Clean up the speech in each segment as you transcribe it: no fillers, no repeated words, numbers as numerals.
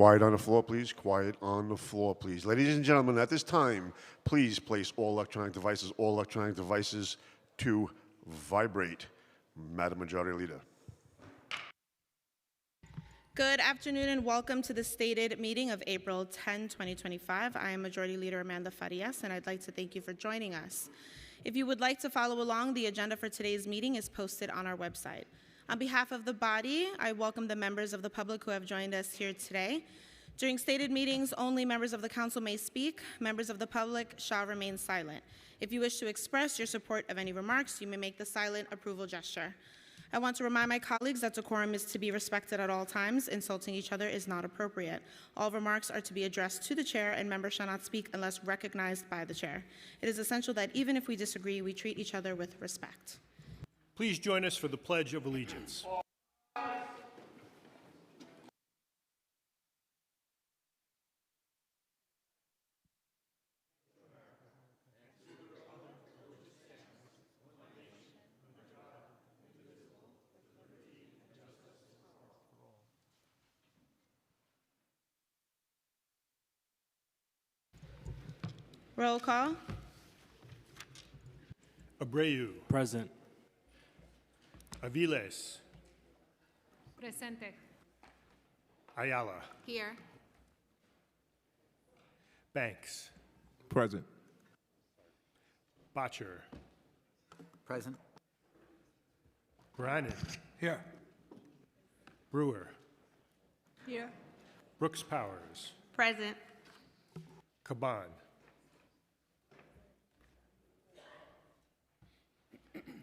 Quiet on the floor, please. Quiet on the floor, please. Ladies and gentlemen, at this time, please place all electronic devices to vibrate. Madam Majority Leader. Good afternoon and welcome to the stated meeting of April 10, 2025. I am Majority Leader Amanda Farias, and I'd like to thank you for joining us. If you would like to follow along, the agenda for today's meeting is posted on our website. On behalf of the body, I welcome the members of the public who have joined us here today. During stated meetings, only members of the council may speak. Members of the public shall remain silent. If you wish to express your support of any remarks, you may make the silent approval gesture. I want to remind my colleagues that decorum is to be respected at all times. Insulting each other is not appropriate. All remarks are to be addressed to the chair, and members shall not speak unless recognized by the chair. It is essential that even if we disagree, we treat each other with respect. Please join us for the Pledge of Allegiance. Roll call. Abreu. Present. Aviles. Presente. Ayala. Here. Banks. Present. Botcher. Present. Brannan. Here. Brewer. Here. Brooks Powers. Present. Caban.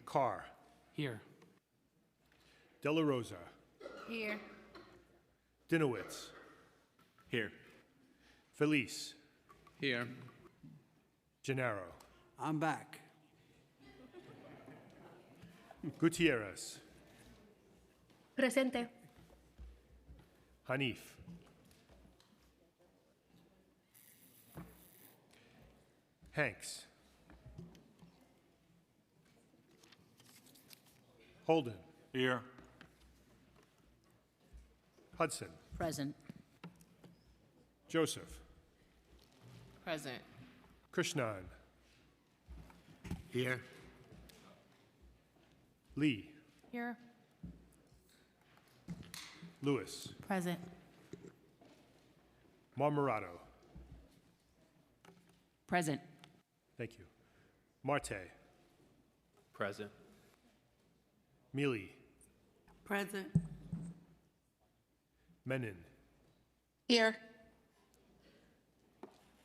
Carr. Here. De La Rosa. Here. Dinowitz. Here. Felice. Here. Gennaro. I'm back. Gutierrez. Presente. Hanif. Hanks. Holden. Here. Hudson. Present. Joseph. Present. Krishnan. Here. Lee. Here. Lewis. Present. Marmorato. Present. Thank you. Marte. Present. Mealy. Present. Menon. Here.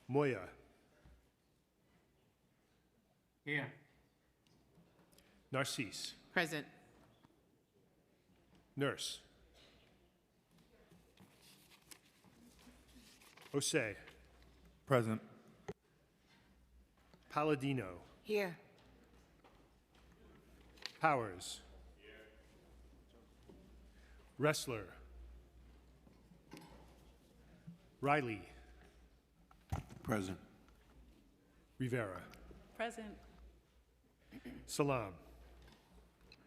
Moya. Here. Narcisse. Present. Nurse. Osei. Present. Palladino. Here. Powers. Wrestler. Riley. Present. Rivera. Present. Salam.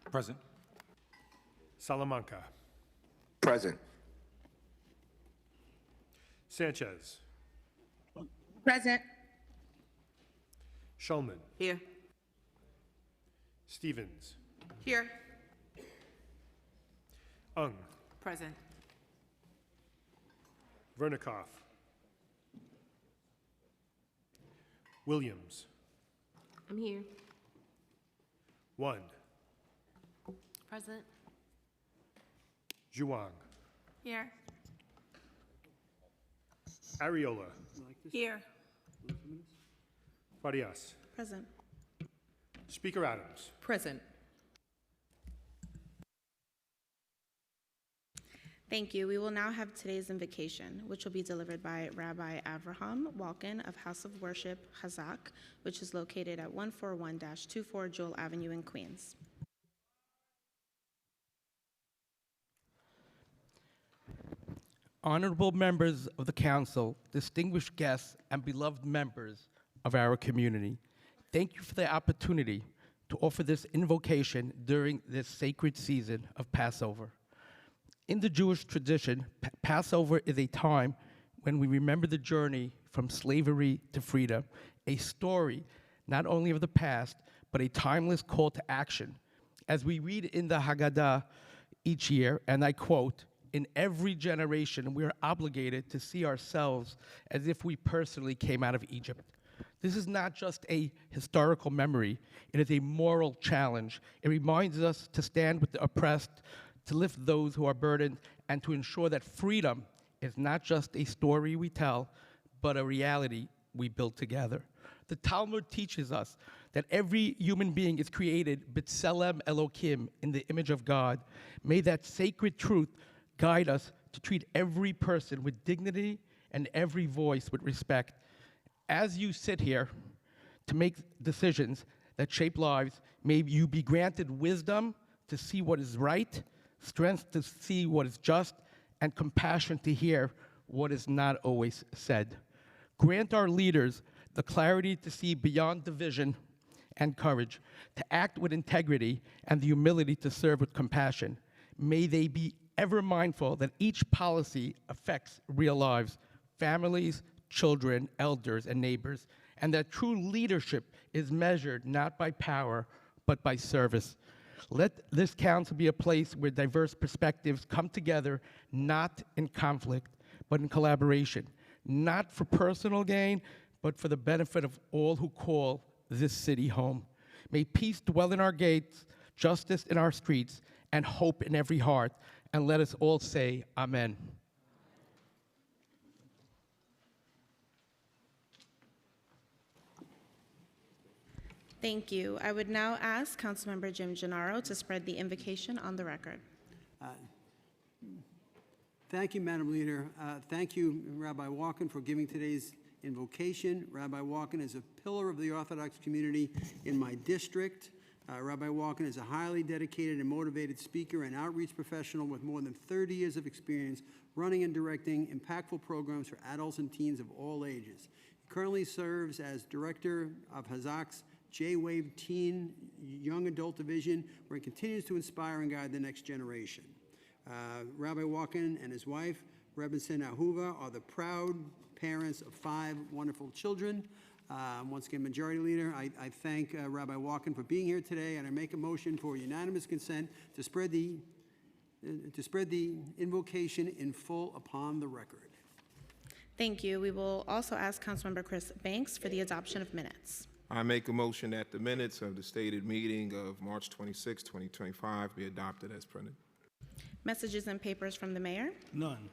Present. Salamanca. Present. Sanchez. Present. Shulman. Here. Stevens. Here. Ung. Present. Vernikoff. Williams. I'm here. One. Present. Zhuang. Here. Ariola. Here. Farias. Present. Speaker Adams. Present. Thank you. We will now have today's invocation, which will be delivered by Rabbi Avraham Walken of House of Worship Hazak, which is located at 141-24 Jewel Avenue in Queens. Honorable members of the council, distinguished guests, and beloved members of our community, thank you for the opportunity to offer this invocation during this sacred season of Passover. In the Jewish tradition, Passover is a time when we remember the journey from slavery to freedom, a story not only of the past, but a timeless call to action. As we read in the Haggadah each year, and I quote, "In every generation, we are obligated to see ourselves as if we personally came out of Egypt." This is not just a historical memory, it is a moral challenge. It reminds us to stand with the oppressed, to lift those who are burdened, and to ensure that freedom is not just a story we tell, but a reality we build together. The Talmud teaches us that every human being is created b'tselem Elokim, in the image of God. May that sacred truth guide us to treat every person with dignity and every voice with respect. As you sit here to make decisions that shape lives, may you be granted wisdom to see what is right, strength to see what is just, and compassion to hear what is not always said. Grant our leaders the clarity to see beyond division and courage, to act with integrity, and the humility to serve with compassion. May they be ever mindful that each policy affects real lives, families, children, elders, and neighbors, and that true leadership is measured not by power, but by service. Let this council be a place where diverse perspectives come together, not in conflict, but in collaboration, not for personal gain, but for the benefit of all who call this city home. May peace dwell in our gates, justice in our streets, and hope in every heart. And let us all say, Amen. Thank you. I would now ask Councilmember Jim Gennaro to spread the invocation on the record. Thank you, Madam Leader. Thank you, Rabbi Walken, for giving today's invocation. Rabbi Walken is a pillar of the Orthodox community in my district. Rabbi Walken is a highly dedicated and motivated speaker and outreach professional with more than 30 years of experience running and directing impactful programs for adults and teens of all ages. He currently serves as director of Hazak's J-Wave Teen Young Adult Division, where he continues to inspire and guide the next generation. Rabbi Walken and his wife, Rebbetzin Ahuva, are the proud parents of 5 wonderful children. Once again, Majority Leader, I thank Rabbi Walken for being here today, and I make a motion for unanimous consent to spread the invocation in full upon the record. Thank you. We will also ask Councilmember Chris Banks for the adoption of minutes. I make a motion that the minutes of the stated meeting of March 26, 2025 be adopted as printed. Messages and papers from the mayor. None.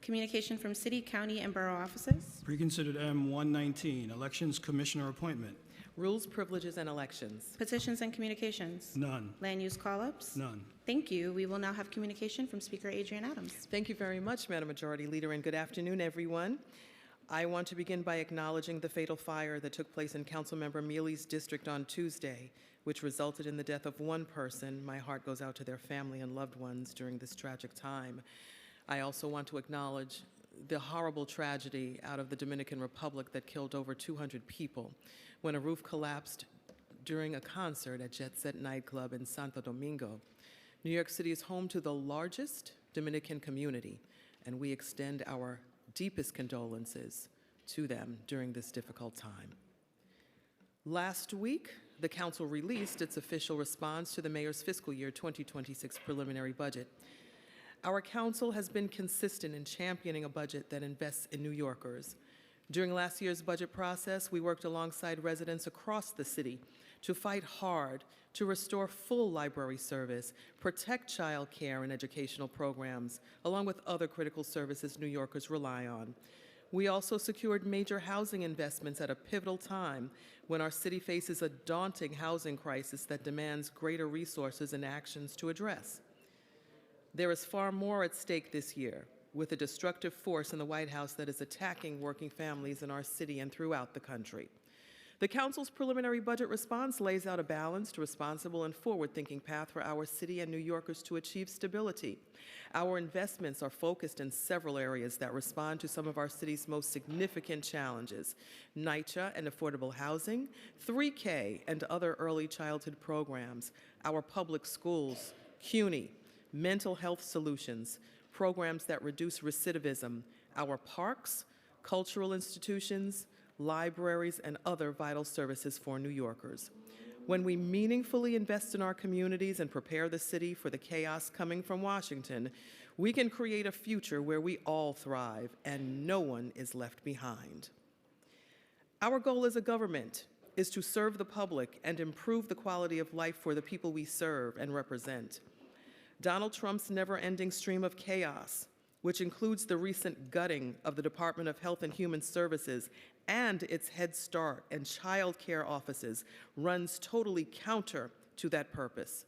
Communication from city, county, and borough offices. Preconsidered M119, Elections Commissioner Appointment. Rules, privileges, and elections. Petitions and communications. None. Land use call-ups. None. Thank you. We will now have communication from Speaker Adrienne Adams. Thank you very much, Madam Majority Leader, and good afternoon, everyone. I want to begin by acknowledging the fatal fire that took place in Councilmember Mealy's district on Tuesday, which resulted in the death of one person. My heart goes out to their family and loved ones during this tragic time. I also want to acknowledge the horrible tragedy out of the Dominican Republic that killed over 200 people when a roof collapsed during a concert at Jet Set nightclub in Santo Domingo. New York City is home to the largest Dominican community, and we extend our deepest condolences to them during this difficult time. Last week, the council released its official response to the mayor's fiscal year 2026 preliminary budget. Our council has been consistent in championing a budget that invests in New Yorkers. During last year's budget process, we worked alongside residents across the city to fight hard to restore full library service, protect child care and educational programs, along with other critical services New Yorkers rely on. We also secured major housing investments at a pivotal time when our city faces a daunting housing crisis that demands greater resources and actions to address. There is far more at stake this year, with a destructive force in the White House that is attacking working families in our city and throughout the country. The council's preliminary budget response lays out a balanced, responsible, and forward-thinking path for our city and New Yorkers to achieve stability. Our investments are focused in several areas that respond to some of our city's most significant challenges: NYCHA and affordable housing, 3K and other early childhood programs, our public schools, CUNY, mental health solutions, programs that reduce recidivism, our parks, cultural institutions, libraries, and other vital services for New Yorkers. When we meaningfully invest in our communities and prepare the city for the chaos coming from Washington, we can create a future where we all thrive and no one is left behind. Our goal as a government is to serve the public and improve the quality of life for the people we serve and represent. Donald Trump's never-ending stream of chaos, which includes the recent gutting of the Department of Health and Human Services and its Head Start and child care offices, runs totally counter to that purpose.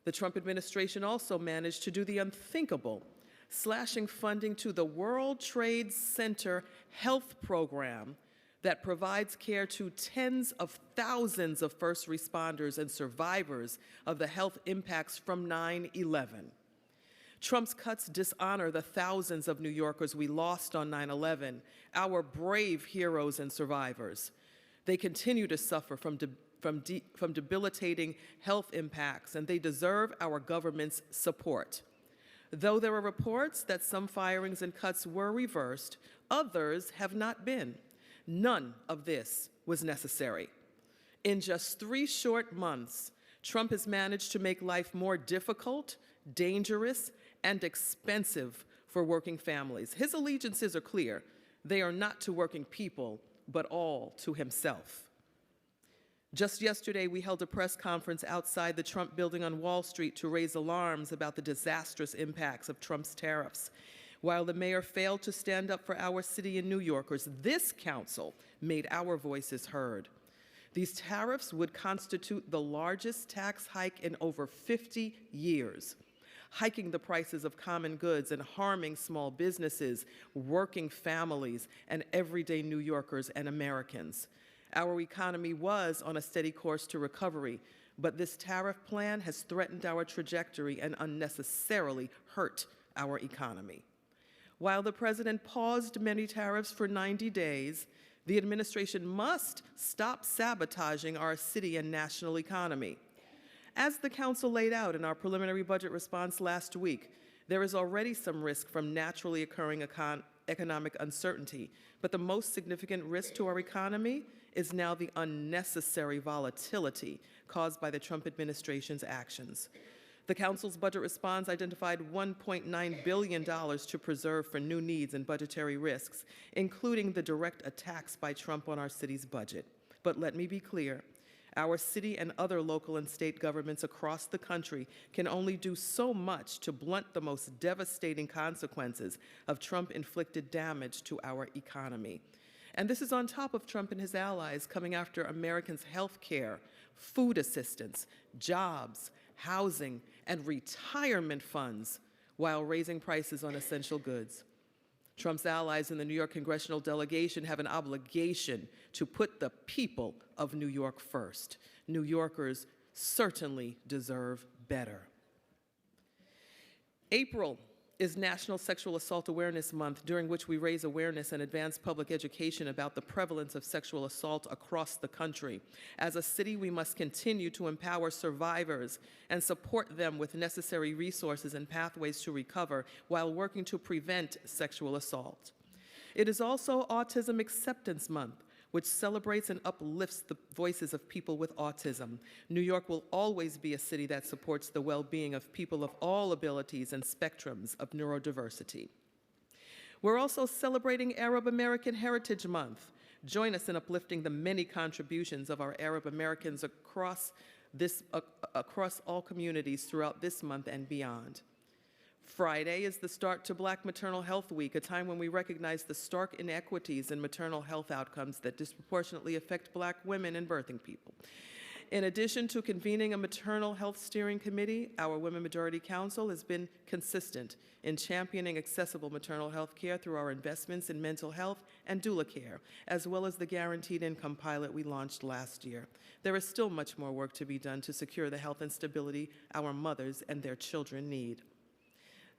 The Trump administration also managed to do the unthinkable, slashing funding to the World Trade Center health program that provides care to tens of thousands of first responders and survivors of the health impacts from 9/11. Trump's cuts dishonor the thousands of New Yorkers we lost on 9/11, our brave heroes and survivors. They continue to suffer from debilitating health impacts, and they deserve our government's support. Though there are reports that some firings and cuts were reversed, others have not been. None of this was necessary. In just 3 short months, Trump has managed to make life more difficult, dangerous, and expensive for working families. His allegiances are clear. They are not to working people, but all to himself. Just yesterday, we held a press conference outside the Trump building on Wall Street to raise alarms about the disastrous impacts of Trump's tariffs. While the mayor failed to stand up for our city and New Yorkers, this council made our voices heard. These tariffs would constitute the largest tax hike in over 50 years, hiking the prices of common goods and harming small businesses, working families, and everyday New Yorkers and Americans. Our economy was on a steady course to recovery, but this tariff plan has threatened our trajectory and unnecessarily hurt our economy. While the president paused many tariffs for 90 days, the administration must stop sabotaging our city and national economy. As the council laid out in our preliminary budget response last week, there is already some risk from naturally occurring economic uncertainty, but the most significant risk to our economy is now the unnecessary volatility caused by the Trump administration's actions. The council's budget response identified $1.9 billion to preserve for new needs and budgetary risks, including the direct attacks by Trump on our city's budget. But let me be clear. Our city and other local and state governments across the country can only do so much to blunt the most devastating consequences of Trump-inflicted damage to our economy. And this is on top of Trump and his allies coming after Americans' health care, food assistance, jobs, housing, and retirement funds while raising prices on essential goods. Trump's allies in the New York congressional delegation have an obligation to put the people of New York first. New Yorkers certainly deserve better. April is National Sexual Assault Awareness Month, during which we raise awareness and advance public education about the prevalence of sexual assault across the country. As a city, we must continue to empower survivors and support them with necessary resources and pathways to recover while working to prevent sexual assault. It is also Autism Acceptance Month, which celebrates and uplifts the voices of people with autism. New York will always be a city that supports the well-being of people of all abilities and spectrums of neurodiversity. We're also celebrating Arab American Heritage Month. Join us in uplifting the many contributions of our Arab Americans across all communities throughout this month and beyond. Friday is the start to Black Maternal Health Week, a time when we recognize the stark inequities in maternal health outcomes that disproportionately affect Black women and birthing people. In addition to convening a maternal health steering committee, our Women Majority Council has been consistent in championing accessible maternal health care through our investments in mental health and doula care, as well as the guaranteed income pilot we launched last year. There is still much more work to be done to secure the health and stability our mothers and their children need.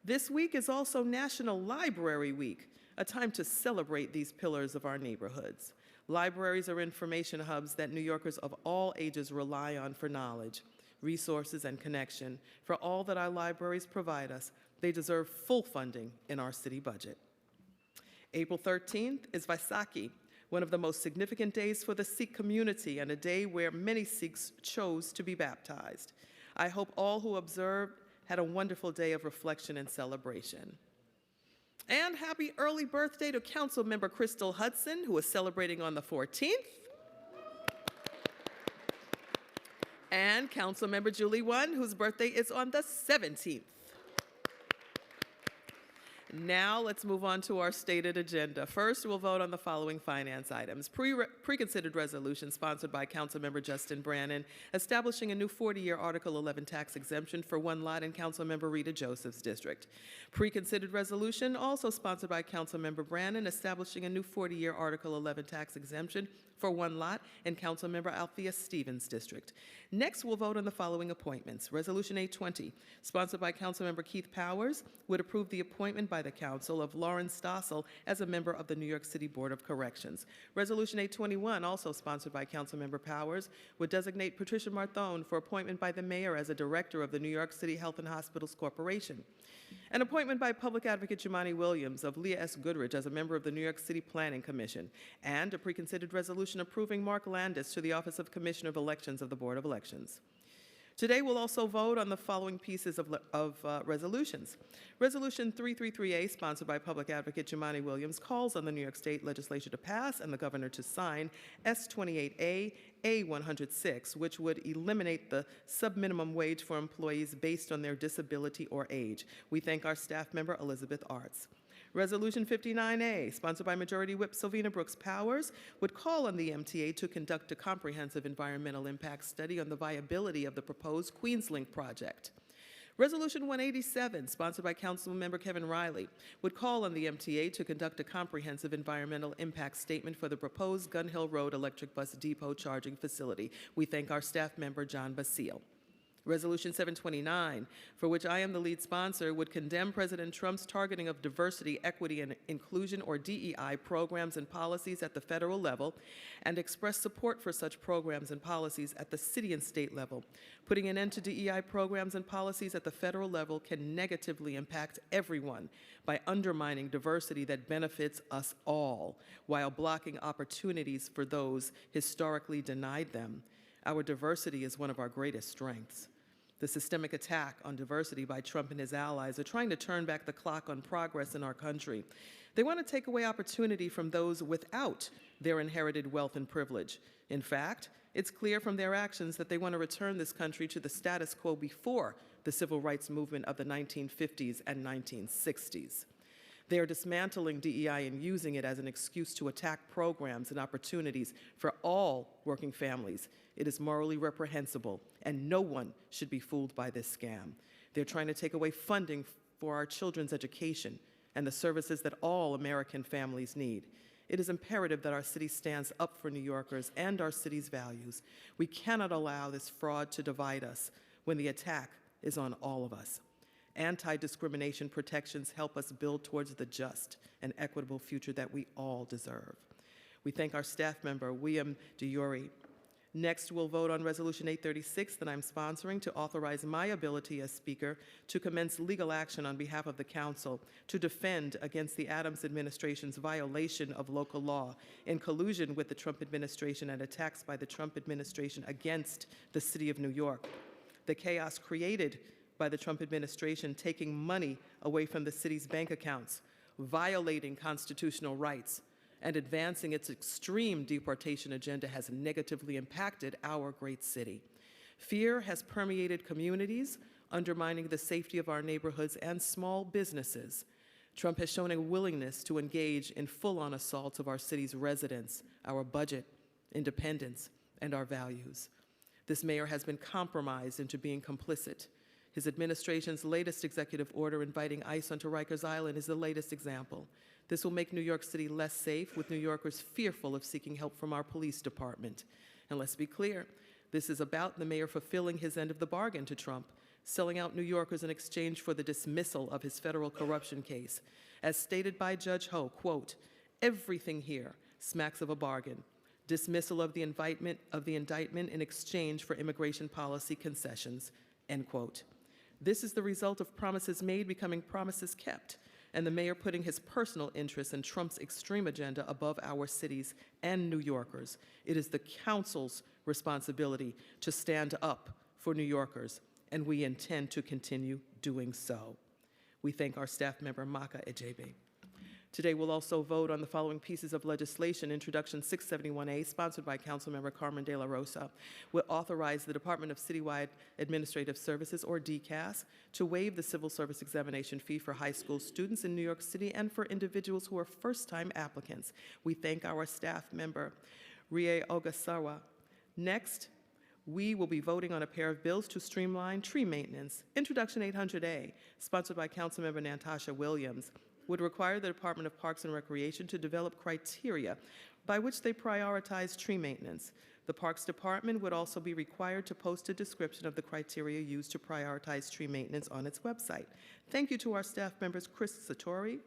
This week is also National Library Week, a time to celebrate these pillars of our neighborhoods. Libraries are information hubs that New Yorkers of all ages rely on for knowledge. resources, and connection. For all that our libraries provide us, they deserve full funding in our city budget. April 13th is Vaisakhi, one of the most significant days for the Sikh community and a day where many Sikhs chose to be baptized. I hope all who observed had a wonderful day of reflection and celebration. And happy early birthday to Councilmember Crystal Hudson, who is celebrating on the 14th. And Councilmember Julie Won, whose birthday is on the 17th. Now let's move on to our stated agenda. First, we'll vote on the following finance items. Preconsidered resolution sponsored by Councilmember Justin Brannan, establishing a new 40-year Article 11 tax exemption for one lot in Councilmember Rita Joseph's district. Preconsidered resolution also sponsored by Councilmember Brannan, establishing a new 40-year Article 11 tax exemption for one lot in Councilmember Althea Stevens' district. Next, we'll vote on the following appointments. Resolution 820, sponsored by Councilmember Keith Powers, would approve the appointment by the Council of Lauren Stossel as a member of the New York City Board of Corrections. Resolution 821, also sponsored by Councilmember Powers, would designate Patricia Marthone for appointment by the Mayor as a Director of the New York City Health and Hospitals Corporation. An appointment by Public Advocate Jumaane Williams of Leah S. Goodrich as a member of the New York City Planning Commission, and a preconsidered resolution approving Mark Landis to the Office of Commissioner of Elections of the Board of Elections. Today, we'll also vote on the following pieces of resolutions. Resolution 333A, sponsored by Public Advocate Jumaane Williams, calls on the New York State Legislature to pass and the Governor to sign S28A A106, which would eliminate the subminimum wage for employees based on their disability or age. We thank our staff member, Elizabeth Arts. Resolution 59A, sponsored by Majority Whip Sylvina Brooks Powers, would call on the MTA to conduct a comprehensive environmental impact study on the viability of the proposed QueensLink project. Resolution 187, sponsored by Councilmember Kevin Riley, would call on the MTA to conduct a comprehensive environmental impact statement for the proposed Gun Hill Road Electric Bus Depot charging facility. We thank our staff member, John Basile. Resolution 729, for which I am the lead sponsor, would condemn President Trump's targeting of diversity, equity, and inclusion, or DEI, programs and policies at the federal level, and express support for such programs and policies at the city and state level. Putting an end to DEI programs and policies at the federal level can negatively impact everyone by undermining diversity that benefits us all, while blocking opportunities for those historically denied them. Our diversity is one of our greatest strengths. The systemic attack on diversity by Trump and his allies are trying to turn back the clock on progress in our country. They want to take away opportunity from those without their inherited wealth and privilege. In fact, it's clear from their actions that they want to return this country to the status quo before the civil rights movement of the 1950s and 1960s. They are dismantling DEI and using it as an excuse to attack programs and opportunities for all working families. It is morally reprehensible, and no one should be fooled by this scam. They're trying to take away funding for our children's education and the services that all American families need. It is imperative that our city stands up for New Yorkers and our city's values. We cannot allow this fraud to divide us when the attack is on all of us. Anti-discrimination protections help us build towards the just and equitable future that we all deserve. We thank our staff member, William Diori. Next, we'll vote on Resolution 836 that I'm sponsoring to authorize my ability as Speaker to commence legal action on behalf of the Council to defend against the Adams administration's violation of local law in collusion with the Trump administration and attacks by the Trump administration against the City of New York. The chaos created by the Trump administration taking money away from the city's bank accounts, violating constitutional rights, and advancing its extreme deportation agenda has negatively impacted our great city. Fear has permeated communities, undermining the safety of our neighborhoods and small businesses. Trump has shown a willingness to engage in full-on assaults of our city's residents, our budget, independence, and our values. This mayor has been compromised into being complicit. His administration's latest executive order inviting ICE onto Rikers Island is the latest example. This will make New York City less safe, with New Yorkers fearful of seeking help from our police department. And let's be clear, this is about the mayor fulfilling his end of the bargain to Trump, selling out New Yorkers in exchange for the dismissal of his federal corruption case. As stated by Judge Ho, quote, "Everything here smacks of a bargain. dismissal of the indictment in exchange for immigration policy concessions, end quote. This is the result of promises made becoming promises kept, and the mayor putting his personal interests and Trump's extreme agenda above our cities and New Yorkers. It is the council's responsibility to stand up for New Yorkers, and we intend to continue doing so. We thank our staff member, Maka Ejebe. Today, we'll also vote on the following pieces of legislation. Introduction 671A, sponsored by Councilmember Carmen De La Rosa, will authorize the Department of Citywide Administrative Services, or DCAS, to waive the civil service examination fee for high school students in New York City and for individuals who are first-time applicants. We thank our staff member, Rie Ogasawa. Next, we will be voting on a pair of bills to streamline tree maintenance. Introduction 800A, sponsored by Councilmember Natasha Williams, would require the Department of Parks and Recreation to develop criteria by which they prioritize tree maintenance. The Parks Department would also be required to post a description of the criteria used to prioritize tree maintenance on its website. Thank you to our staff members Chris Satori,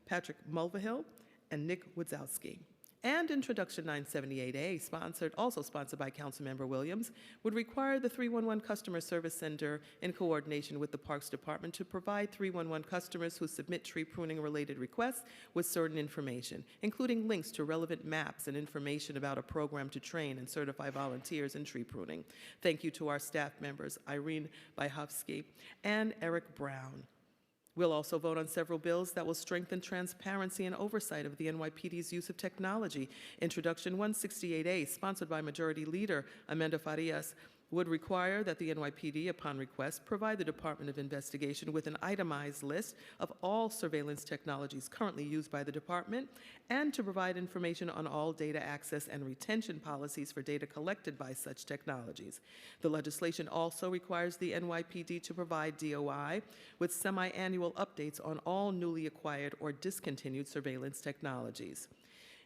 Patrick Mulvihill, and Nick Wadzowski. And Introduction 978A, also sponsored by Councilmember Williams, would require the 311 Customer Service Center, in coordination with the Parks Department, to provide 311 customers who submit tree pruning-related requests with certain information, including links to relevant maps and information about a program to train and certify volunteers in tree pruning. Thank you to our staff members, Irene Byhovsky and Eric Brown. We'll also vote on several bills that will strengthen transparency and oversight of the NYPD's use of technology. Introduction 168A, sponsored by Majority Leader Amanda Farias, would require that the NYPD, upon request, provide the Department of Investigation with an itemized list of all surveillance technologies currently used by the department, and to provide information on all data access and retention policies for data collected by such technologies. The legislation also requires the NYPD to provide DOI with semi-annual updates on all newly acquired or discontinued surveillance technologies.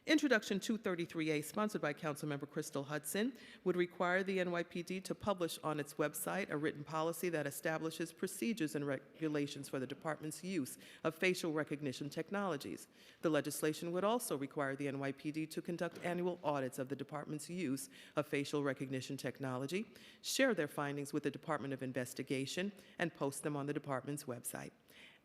Introduction 233A, sponsored by Councilmember Crystal Hudson, would require the NYPD to publish on its website a written policy that establishes procedures and regulations for the department's use of facial recognition technologies. The legislation would also require the NYPD to conduct annual audits of the department's use of facial recognition technology, share their findings with the Department of Investigation, and post them on the department's website.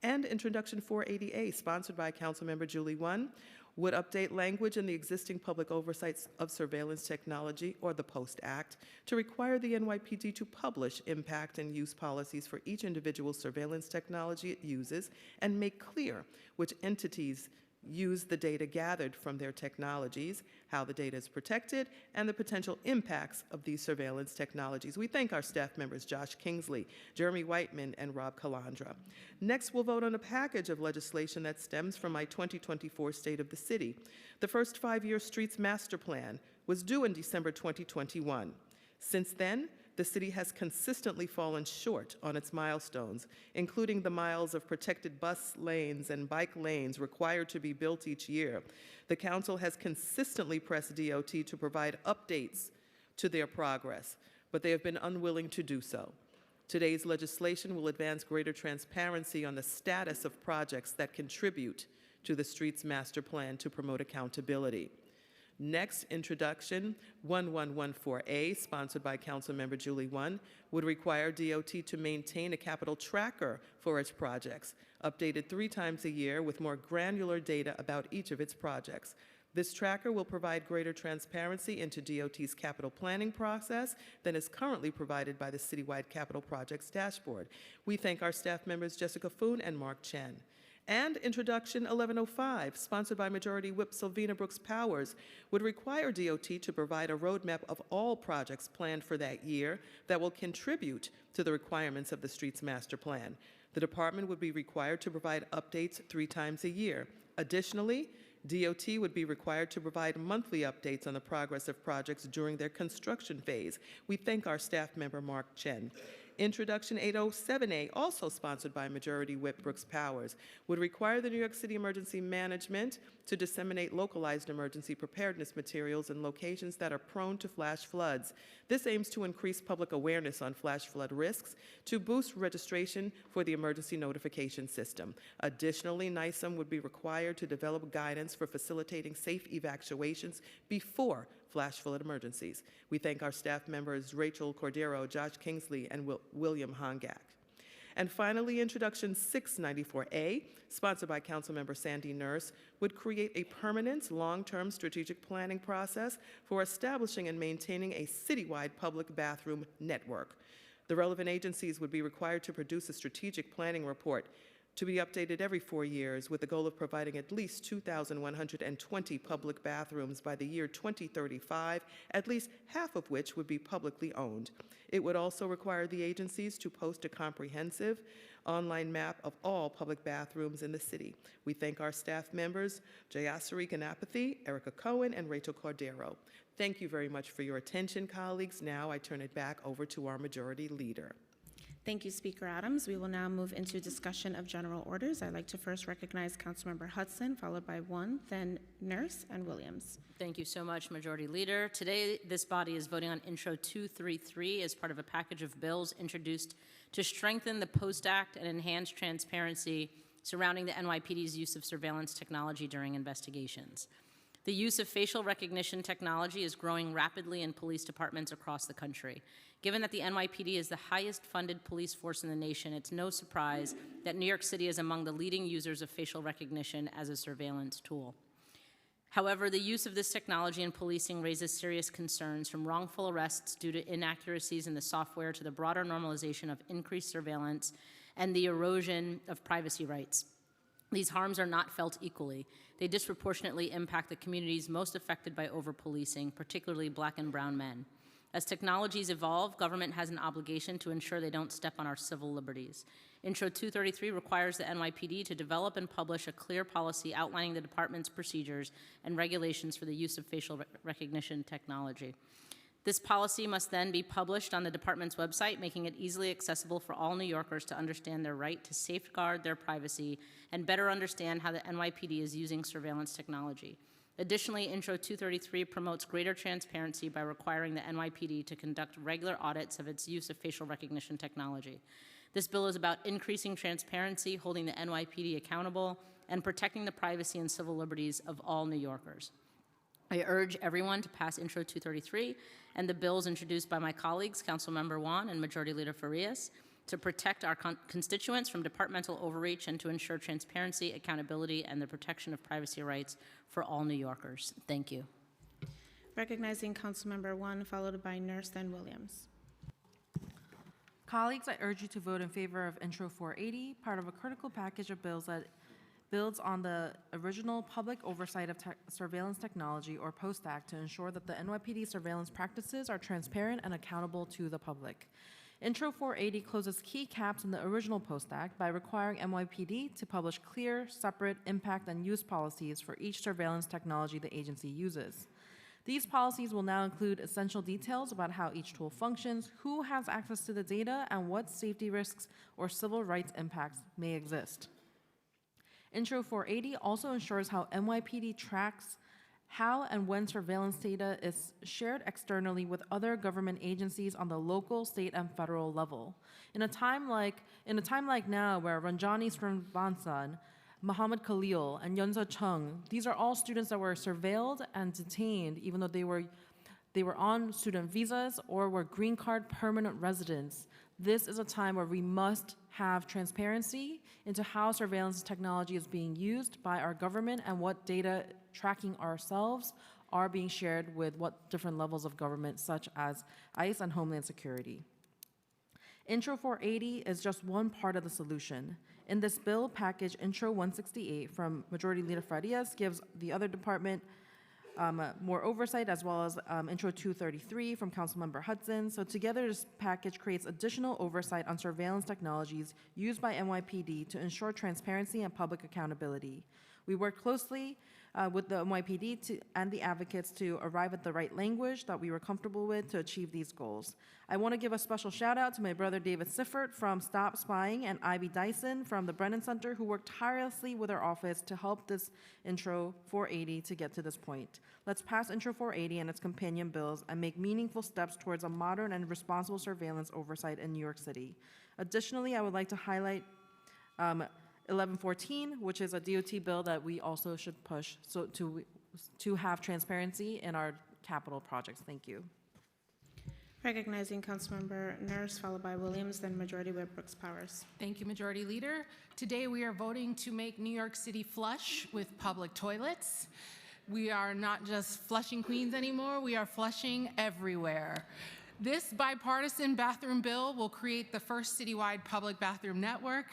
And Introduction 480A, sponsored by Councilmember Julie Won, would update language in the existing Public Oversight of Surveillance Technology, or the POST Act, to require the NYPD to publish impact and use policies for each individual surveillance technology it uses and make clear which entities use the data gathered from their technologies, how the data is protected, and the potential impacts of these surveillance technologies. We thank our staff members Josh Kingsley, Jeremy Whiteman, and Rob Calandra. Next, we'll vote on a package of legislation that stems from my 2024 State of the City. The first 5-year Streets Master Plan was due in December 2021. Since then, the city has consistently fallen short on its milestones, including the miles of protected bus lanes and bike lanes required to be built each year. The council has consistently pressed DOT to provide updates to their progress, but they have been unwilling to do so. Today's legislation will advance greater transparency on the status of projects that contribute to the Streets Master Plan to promote accountability. Next, Introduction 1114A, sponsored by Councilmember Julie Won, would require DOT to maintain a capital tracker for its projects, updated 3 times a year with more granular data about each of its projects. This tracker will provide greater transparency into DOT's capital planning process than is currently provided by the Citywide Capital Projects Dashboard. We thank our staff members Jessica Foon and Mark Chen. And Introduction 1105, sponsored by Majority Whip Sylvina Brooks Powers, would require DOT to provide a roadmap of all projects planned for that year that will contribute to the requirements of the Streets Master Plan. The department would be required to provide updates 3 times a year. Additionally, DOT would be required to provide monthly updates on the progress of projects during their construction phase. We thank our staff member Mark Chen. Introduction 807A, also sponsored by Majority Whip Brooks Powers, would require the New York City Emergency Management to disseminate localized emergency preparedness materials in locations that are prone to flash floods. This aims to increase public awareness on flash flood risks to boost registration for the emergency notification system. Additionally, NYSEM would be required to develop guidance for facilitating safe evacuations before flash flood emergencies. We thank our staff members Rachel Cordero, Josh Kingsley, and William Hongak. And finally, Introduction 694A, sponsored by Councilmember Sandy Nurse, would create a permanent, long-term strategic planning process for establishing and maintaining a citywide public bathroom network. The relevant agencies would be required to produce a strategic planning report to be updated every 4 years with the goal of providing at least 2,120 public bathrooms by the year 2035, at least half of which would be publicly owned. It would also require the agencies to post a comprehensive online map of all public bathrooms in the city. We thank our staff members, Jayasari Ganapathy, Erica Cohen, and Rachel Cordero. Thank you very much for your attention, colleagues. Now I turn it back over to our Majority Leader. Thank you, Speaker Adams. We will now move into discussion of general orders. I'd like to first recognize Councilmember Hudson, followed by One, then Nurse and Williams. Thank you so much, Majority Leader. Today, this body is voting on Intro 233 as part of a package of bills introduced to strengthen the POST Act and enhance transparency surrounding the NYPD's use of surveillance technology during investigations. The use of facial recognition technology is growing rapidly in police departments across the country. Given that the NYPD is the highest funded police force in the nation, it's no surprise that New York City is among the leading users of facial recognition as a surveillance tool. However, the use of this technology in policing raises serious concerns, from wrongful arrests due to inaccuracies in the software to the broader normalization of increased surveillance and the erosion of privacy rights. These harms are not felt equally. They disproportionately impact the communities most affected by over-policing, particularly Black and brown men. As technologies evolve, government has an obligation to ensure they don't step on our civil liberties. Intro 233 requires the NYPD to develop and publish a clear policy outlining the department's procedures and regulations for the use of facial recognition technology. This policy must then be published on the department's website, making it easily accessible for all New Yorkers to understand their right to safeguard their privacy and better understand how the NYPD is using surveillance technology. Additionally, Intro 233 promotes greater transparency by requiring the NYPD to conduct regular audits of its use of facial recognition technology. This bill is about increasing transparency, holding the NYPD accountable, and protecting the privacy and civil liberties of all New Yorkers. I urge everyone to pass Intro 233 and the bills introduced by my colleagues, Councilmember Juan and Majority Leader Farias, to protect our constituents from departmental overreach and to ensure transparency, accountability, and the protection of privacy rights for all New Yorkers. Thank you. Recognizing Councilmember One, followed by Nurse, then Williams. Colleagues, I urge you to vote in favor of Intro 480, part of a critical package of bills that builds on the original Public Oversight of Surveillance Technology, or POST Act, to ensure that the NYPD surveillance practices are transparent and accountable to the public. Intro 480 closes key gaps in the original POST Act by requiring NYPD to publish clear, separate impact and use policies for each surveillance technology the agency uses. These policies will now include essential details about how each tool functions, who has access to the data, and what safety risks or civil rights impacts may exist. Intro 480 also ensures how NYPD tracks how and when surveillance data is shared externally with other government agencies on the local, state, and federal level. In a time like now, where Ranjani Srivasan, Muhammad Khalil, and Yunza Chung, these are all students that were surveilled and detained, even though they were on student visas or were green card permanent residents. This is a time where we must have transparency into how surveillance technology is being used by our government and what data tracking ourselves are being shared with what different levels of government, such as ICE and Homeland Security. Intro 480 is just one part of the solution. In this bill package, Intro 168 from Majority Leader Farias gives the other department more oversight, as well as Intro 233 from Councilmember Hudson. So together, this package creates additional oversight on surveillance technologies used by NYPD to ensure transparency and public accountability. We worked closely with the NYPD and the advocates to arrive at the right language that we were comfortable with to achieve these goals. I want to give a special shout out to my brother David Siffert from Stop Spying and Ivy Dyson from the Brennan Center, who worked tirelessly with our office to help this Intro 480 to get to this point. Let's pass Intro 480 and its companion bills and make meaningful steps towards a modern and responsible surveillance oversight in New York City. Additionally, I would like to highlight 1114, which is a DOT bill that we also should push to have transparency in our capital projects. Thank you. Recognizing Councilmember Nurse, followed by Williams, then Majority Whip Brooks Powers. Thank you, Majority Leader. Today we are voting to make New York City flush with public toilets. We are not just flushing Queens anymore, we are flushing everywhere. This bipartisan bathroom bill will create the first citywide public bathroom network.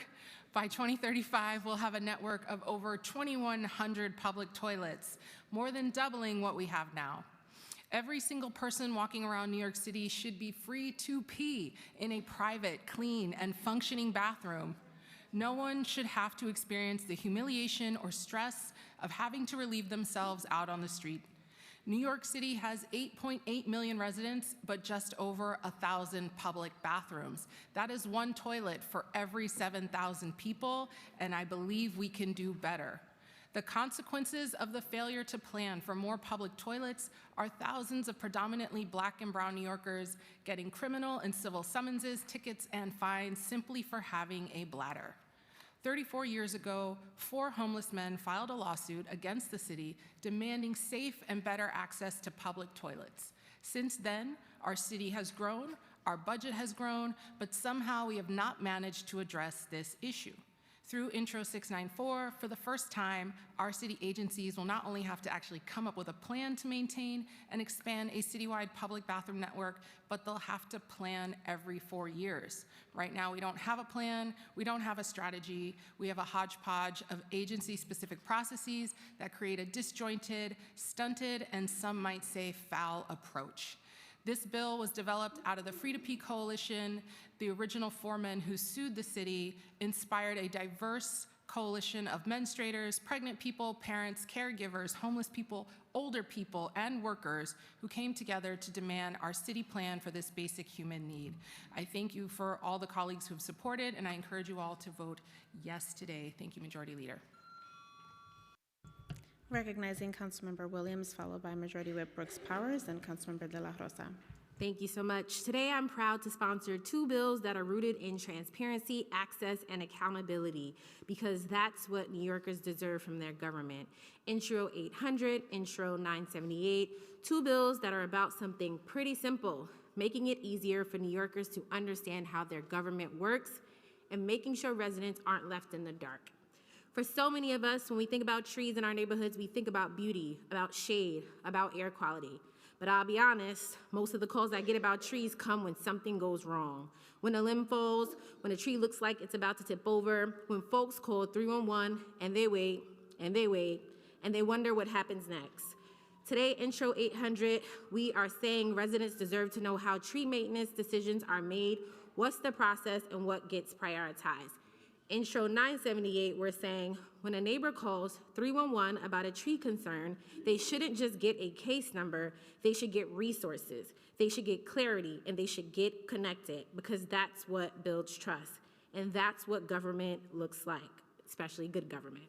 By 2035, we'll have a network of over 2,100 public toilets, more than doubling what we have now. Every single person walking around New York City should be free to pee in a private, clean, and functioning bathroom. No one should have to experience the humiliation or stress of having to relieve themselves out on the street. New York City has 8.8 million residents, but just over 1,000 public bathrooms. That is one toilet for every 7,000 people, and I believe we can do better. The consequences of the failure to plan for more public toilets are thousands of predominantly Black and brown New Yorkers getting criminal and civil summonses, tickets, and fines simply for having a bladder. 34 years ago, 4 homeless men filed a lawsuit against the city demanding safe and better access to public toilets. Since then, our city has grown, our budget has grown, but somehow we have not managed to address this issue. Through Intro 694, for the first time, our city agencies will not only have to actually come up with a plan to maintain and expand a citywide public bathroom network, but they'll have to plan every 4 years. Right now, we don't have a plan, we don't have a strategy, we have a hodgepodge of agency-specific processes that create a disjointed, stunted, and some might say foul approach. This bill was developed out of the Free to Pee Coalition. The original 4 men who sued the city inspired a diverse coalition of menstruators, pregnant people, parents, caregivers, homeless people, older people, and workers who came together to demand our city plan for this basic human need. I thank you for all the colleagues who have supported, and I encourage you all to vote yes today. Thank you, Majority Leader. Recognizing Councilmember Williams, followed by Majority Whip Brooks Powers and Councilmember De La Rosa. Thank you so much. Today, I'm proud to sponsor 2 bills that are rooted in transparency, access, and accountability, because that's what New Yorkers deserve from their government. Intro 800, Intro 978, 2 bills that are about something pretty simple, making it easier for New Yorkers to understand how their government works and making sure residents aren't left in the dark. For so many of us, when we think about trees in our neighborhoods, we think about beauty, about shade, about air quality. But I'll be honest, most of the calls I get about trees come when something goes wrong. When a limb falls, when a tree looks like it's about to tip over, when folks call 311 and they wait, and they wait, and they wonder what happens next. Today, Intro 800, we are saying residents deserve to know how tree maintenance decisions are made, what's the process, and what gets prioritized. Intro 978, we're saying when a neighbor calls 311 about a tree concern, they shouldn't just get a case number, they should get resources, they should get clarity, and they should get connected, because that's what builds trust. And that's what government looks like, especially good government.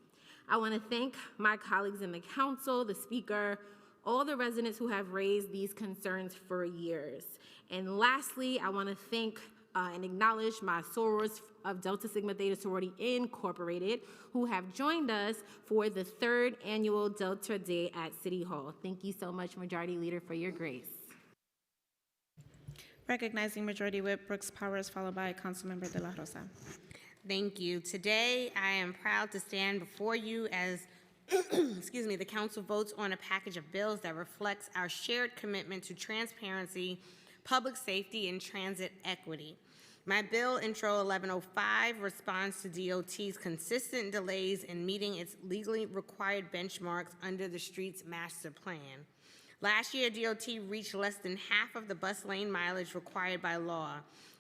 I want to thank my colleagues in the council, the speaker, all the residents who have raised these concerns for years. And lastly, I want to thank and acknowledge my sorors of Delta Sigma Theta Sorority Incorporated, who have joined us for the 3rd annual Delta Day at City Hall. Thank you so much, Majority Leader, for your grace. Recognizing Majority Whip Brooks Powers, followed by Councilmember De La Rosa. Thank you. Today, I am proud to stand before you as the council votes on a package of bills that reflects our shared commitment to transparency, public safety, and transit equity. My bill, Intro 1105, responds to DOT's consistent delays in meeting its legally required benchmarks under the street's master plan. Last year, DOT reached less than half of the bus lane mileage required by law.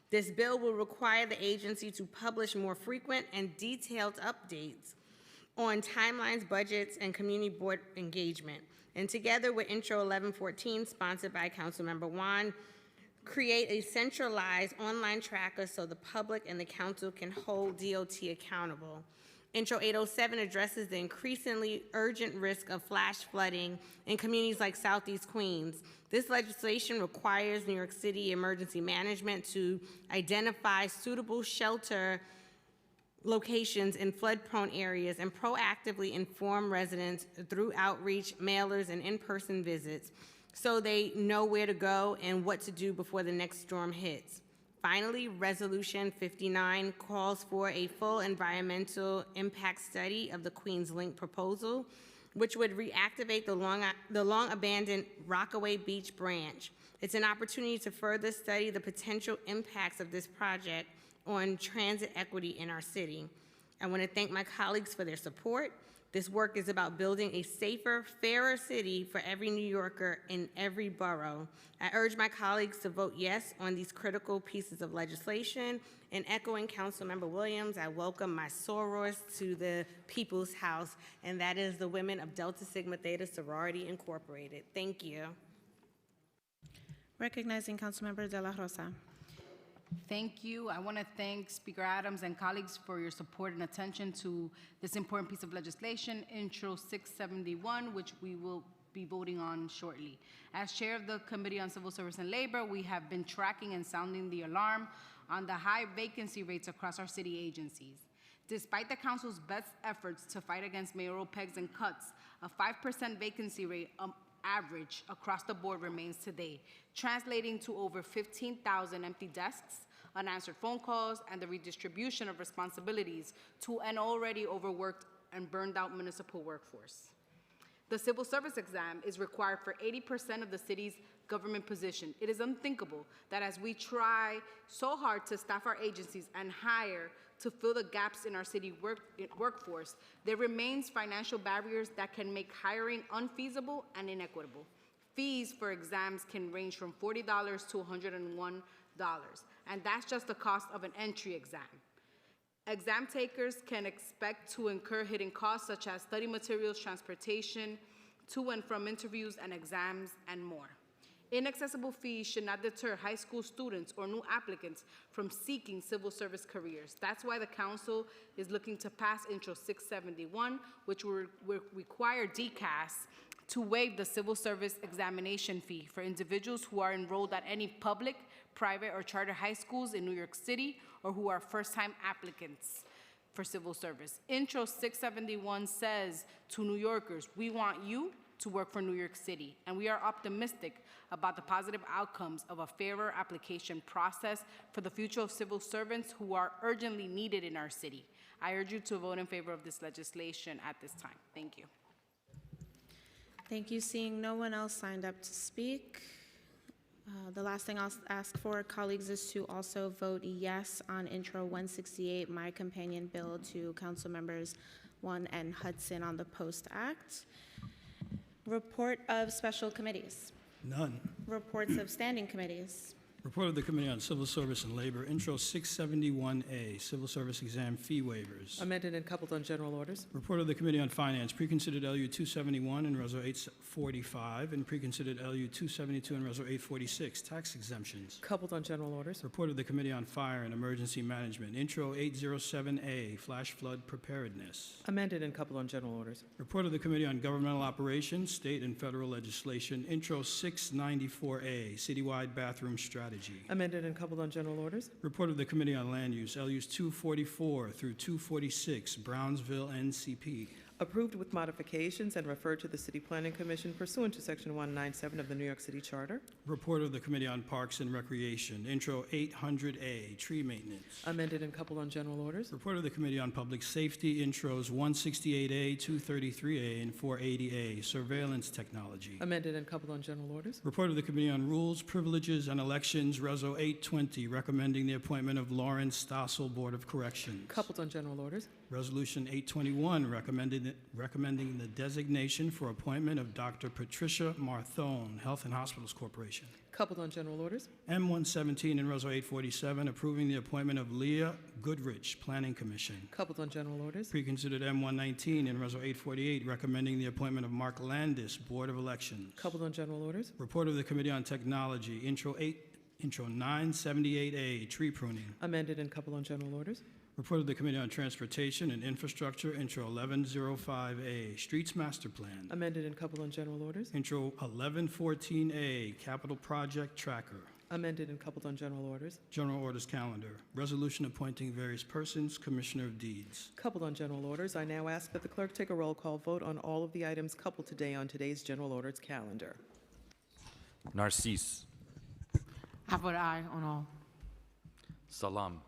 This bill will require the agency to publish more frequent and detailed updates on timelines, budgets, and community board engagement. And together with Intro 1114, sponsored by Councilmember Wan, create a centralized online tracker so the public and the council can hold DOT accountable. Intro 807 addresses the increasingly urgent risk of flash flooding in communities like Southeast Queens. This legislation requires New York City Emergency Management to identify suitable shelter locations in flood-prone areas and proactively inform residents through outreach, mailers, and in-person visits. so they know where to go and what to do before the next storm hits. Finally, Resolution 59 calls for a full environmental impact study of the Queens Link proposal, which would reactivate the long-abandoned Rockaway Beach branch. It's an opportunity to further study the potential impacts of this project on transit equity in our city. I want to thank my colleagues for their support. This work is about building a safer, fairer city for every New Yorker in every borough. I urge my colleagues to vote yes on these critical pieces of legislation. And echoing Councilmember Williams, I welcome my sorors to the People's House, and that is the Women of Delta Sigma Theta Sorority Incorporated. Thank you. Recognizing Councilmember De La Rosa. Thank you. I want to thank Speaker Adams and colleagues for your support and attention to this important piece of legislation, Intro 671, which we will be voting on shortly. As chair of the Committee on Civil Service and Labor, we have been tracking and sounding the alarm on the high vacancy rates across our city agencies. Despite the council's best efforts to fight against mayoral pegs and cuts, a 5% vacancy rate average across the board remains today, translating to over 15,000 empty desks, unanswered phone calls, and the redistribution of responsibilities to an already overworked and burned out municipal workforce. The civil service exam is required for 80% of the city's government position. It is unthinkable that as we try so hard to staff our agencies and hire to fill the gaps in our city workforce, there remains financial barriers that can make hiring unfeasible and inequitable. Fees for exams can range from $40 to $101, and that's just the cost of an entry exam. Exam takers can expect to incur hidden costs such as study materials, transportation, to and from interviews and exams, and more. Inaccessible fees should not deter high school students or new applicants from seeking civil service careers. That's why the council is looking to pass Intro 671, which will require DCAS to waive the civil service examination fee for individuals who are enrolled at any public, private, or charter high schools in New York City or who are first-time applicants for civil service. Intro 671 says to New Yorkers, we want you to work for New York City, and we are optimistic about the positive outcomes of a fairer application process for the future of civil servants who are urgently needed in our city. I urge you to vote in favor of this legislation at this time. Thank you. Thank you. Seeing no one else signed up to speak, the last thing I'll ask for, colleagues, is to also vote yes on Intro 168, my companion bill to Council Members One and Hudson on the Post Act. Report of special committees. None. Reports of standing committees. Report of the Committee on Civil Service and Labor, Intro 671A, Civil Service Exam Fee Waivers. Amended and coupled on general orders. Report of the Committee on Finance, Preconsidered LU 271 and Reso 845, and Preconsidered LU 272 and Reso 846, Tax Exemptions. Coupled on general orders. Report of the Committee on Fire and Emergency Management, Intro 807A, Flash Flood Preparedness. Amended and coupled on general orders. Report of the Committee on Governmental Operations, State and Federal Legislation, Intro 694A, Citywide Bathroom Strategy. Amended and coupled on general orders. Report of the Committee on Land Use, LUs 244 through 246, Brownsville NCP. Approved with modifications and referred to the City Planning Commission pursuant to Section 197 of the New York City Charter. Report of the Committee on Parks and Recreation, Intro 800A, Tree Maintenance. Amended and coupled on general orders. Report of the Committee on Public Safety, Intros 168A, 233A, and 480A, Surveillance Technology. Amended and coupled on general orders. Report of the Committee on Rules, Privileges, and Elections, Reso 820, recommending the appointment of Lawrence Stossel, Board of Corrections. Coupled on general orders. Resolution 821, recommending the designation for appointment of Dr. Patricia Marthone, Health and Hospitals Corporation. Coupled on general orders. M117 and Reso 847, approving the appointment of Leah Goodrich, Planning Commission. Coupled on general orders. Preconsidered M119 and Reso 848, recommending the appointment of Mark Landis, Board of Elections. Coupled on general orders. Report of the Committee on Technology, Intro 978A, Tree Pruning. Amended and coupled on general orders. Report of the Committee on Transportation and Infrastructure, Intro 1105A, Streets Master Plan. Amended and coupled on general orders. Intro 1114A, Capital Project Tracker. Amended and coupled on general orders. General Orders Calendar. Resolution appointing various persons, Commissioner of Deeds. Coupled on general orders, I now ask that the clerk take a roll call vote on all of the items coupled today on today's general orders calendar. Narcisse. I vote aye on all. Salam.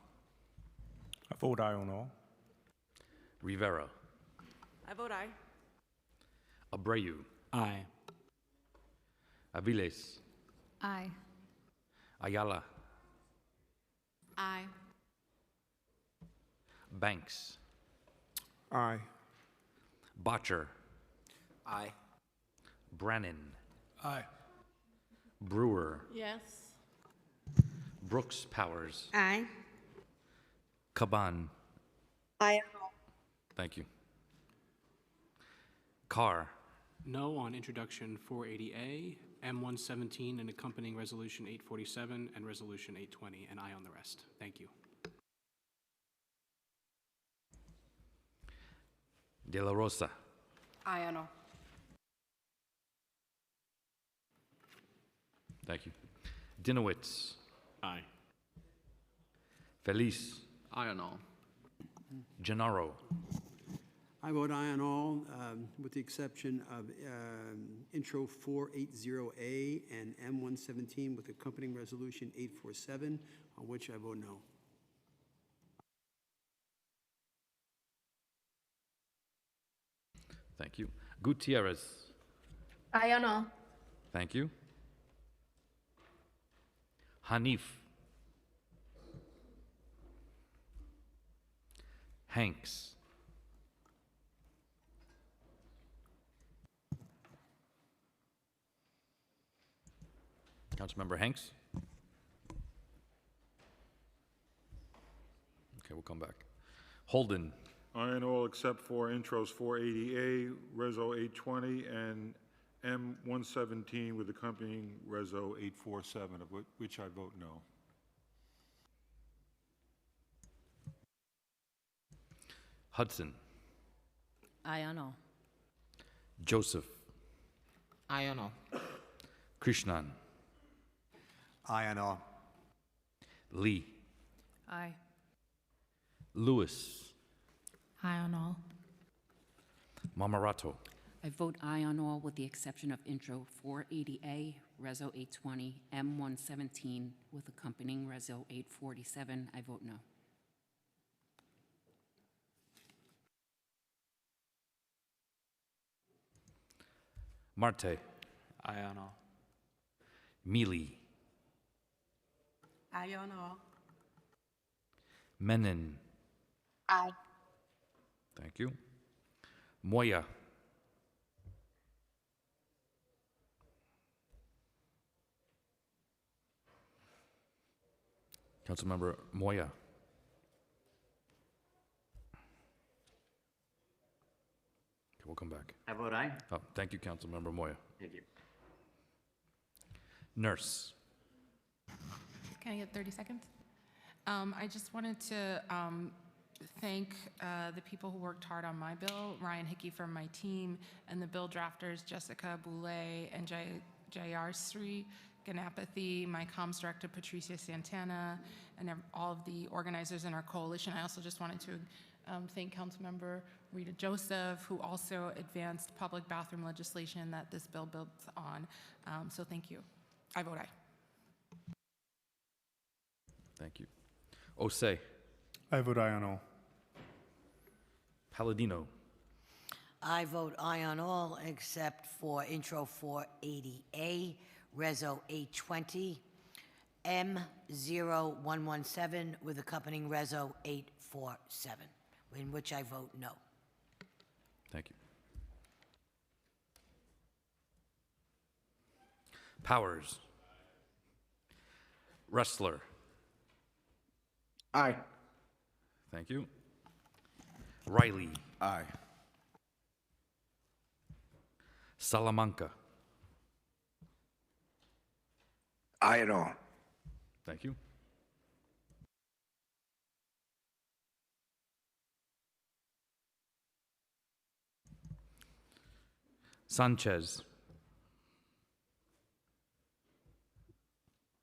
I vote aye on all. Rivera. I vote aye. Abreu. Aye. Aviles. Aye. Ayala. Aye. Banks. Aye. Botcher. Aye. Brannan. Aye. Brewer. Yes. Brooks Powers. Aye. Caban. Aye. Thank you. Carr. No on introduction 480A, M117 and accompanying Resolution 847 and Resolution 820, and aye on the rest. Thank you. De La Rosa. Aye on all. Thank you. Dinowitz. Aye. Feliz. Aye on all. Gennaro. I vote aye on all, with the exception of Intro 480A and M117 with accompanying Resolution 847, on which I vote no. Thank you. Gutierrez. Aye on all. Thank you. Hanif. Hanks. Councilmember Hanks? Okay, we'll come back. Holden. Aye on all except for intros 480A, Reso 820, and M117 with accompanying Reso 847, of which I vote no. Hudson. Aye on all. Joseph. Aye on all. Krishnan. Aye on all. Lee. Aye. Lewis. Aye on all. Mamarato. I vote aye on all with the exception of Intro 480A, Reso 820, M117 with accompanying Reso 847. I vote no. Marte. Aye on all. Mealy. Aye on all. Menon. Aye. Thank you. Moya. Councilmember Moya. Okay, we'll come back. I vote aye. Oh, thank you, Councilmember Moya. Thank you. Nurse. Can I get 30 seconds? I just wanted to thank the people who worked hard on my bill, Ryan Hickey from my team, and the bill drafters, Jessica Boulay and Jayasri Ganapathy, my comms director, Patricia Santana, and all of the organizers in our coalition. I also just wanted to thank Councilmember Rita Joseph, who also advanced public bathroom legislation that this bill builds on. So thank you. I vote aye. Thank you. Osei. I vote aye on all. Palladino. I vote aye on all except for Intro 480A, Reso 820, M0117 with accompanying Reso 847, in which I vote no. Thank you. Powers. Wrestler. Aye. Thank you. Riley. Aye. Salamanca. Aye on all. Thank you. Sanchez.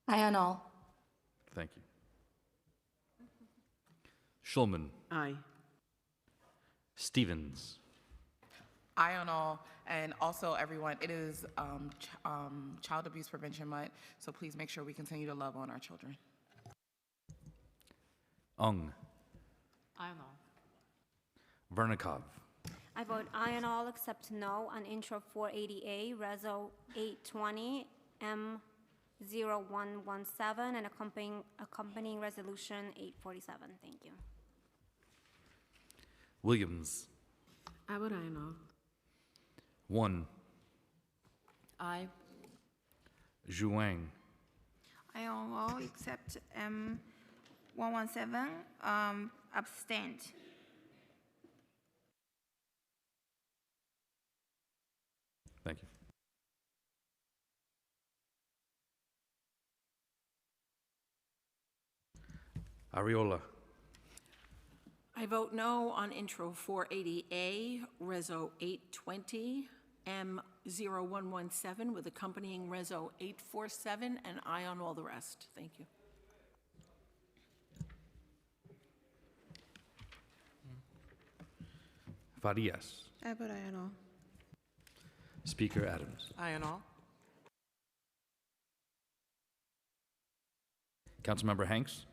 Aye on all. Thank you. Schulman. Aye. Stevens. Eye on all, and also everyone, it is Child Abuse Prevention Month, so please make sure we continue to love on our children. Ung. Aye on all. Vernikov. I vote aye on all except no on Intro 480A, Reso 820, M0117, and accompanying Resolution 847. Thank you. Williams. I vote aye on all. 1. Aye. Zhuang. Aye on all except M117, abstained. Thank you. Ariola. I vote no on Intro 480A, Reso 820, M0117 with accompanying Reso 847, and aye on all the rest. Thank you. Farias. I vote aye on all. Speaker Adams. Aye on all. Councilmember Hanks.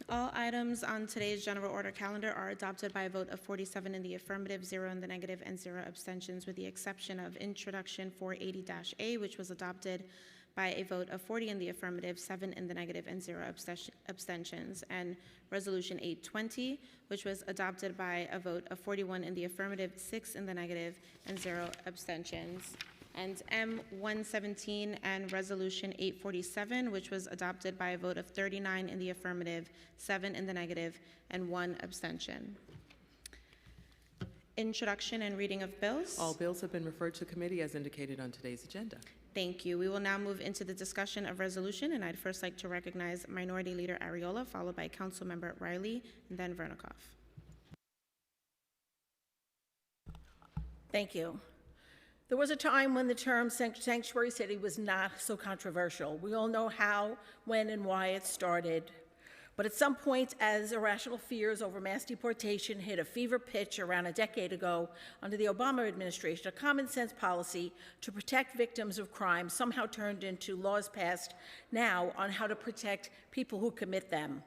All items on today's general order calendar are adopted by a vote of 47 in the affirmative, 0 in the negative, and 0 abstentions, with the exception of Introduction 480-A, which was adopted by a vote of 40 in the affirmative, 7 in the negative, and 0 abstentions, and Resolution 820, which was adopted by a vote of 41 in the affirmative, 6 in the negative, and 0 abstentions, and M117 and Resolution 847, which was adopted by a vote of 39 in the affirmative, 7 in the negative, and 1 abstention. Introduction and reading of bills. All bills have been referred to committee as indicated on today's agenda. Thank you. We will now move into the discussion of resolution, and I'd first like to recognize Minority Leader Ariola, followed by Councilmember Riley, and then Vernikov. Thank you. There was a time when the term sanctuary city was not so controversial. We all know how, when, and why it started. But at some point, as irrational fears over mass deportation hit a fever pitch around a decade ago under the Obama administration, a common sense policy to protect victims of crime somehow turned into laws passed now on how to protect people who commit them.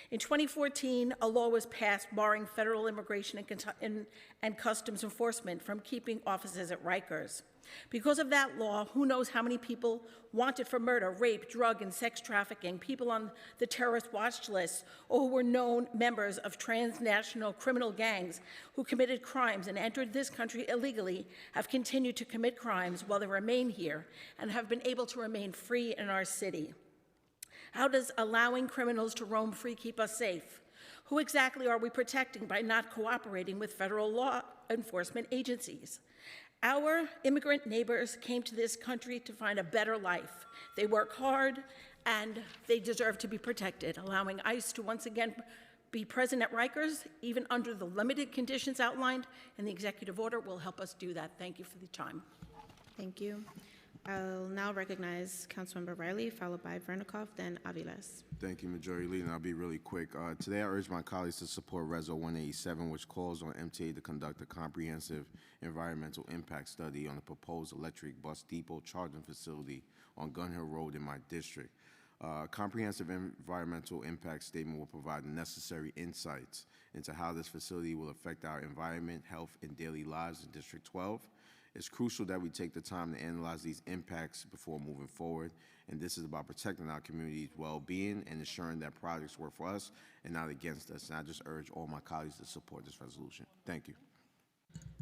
In 2014, a law was passed barring federal immigration and customs enforcement from keeping offices at Rikers. Because of that law, who knows how many people wanted for murder, rape, drug, and sex trafficking, people on the terrorist watch list, or who were known members of transnational criminal gangs who committed crimes and entered this country illegally, have continued to commit crimes while they remain here and have been able to remain free in our city. How does allowing criminals to roam free keep us safe? Who exactly are we protecting by not cooperating with federal law enforcement agencies? Our immigrant neighbors came to this country to find a better life. They work hard, and they deserve to be protected. Allowing ICE to once again be present at Rikers, even under the limited conditions outlined in the executive order, will help us do that. Thank you for the time. Thank you. I'll now recognize Councilmember Riley, followed by Vernikov, then Aviles. Thank you, Majority Leader, and I'll be really quick. Today, I urge my colleagues to support Reso 187, which calls on MTA to conduct a comprehensive environmental impact study on the proposed electric bus depot charging facility on Gun Hill Road in my district. Comprehensive environmental impact statement will provide necessary insights into how this facility will affect our environment, health, and daily lives in District 12. It's crucial that we take the time to analyze these impacts before moving forward, and this is about protecting our community's well-being and ensuring that projects work for us and not against us. And I just urge all my colleagues to support this resolution. Thank you.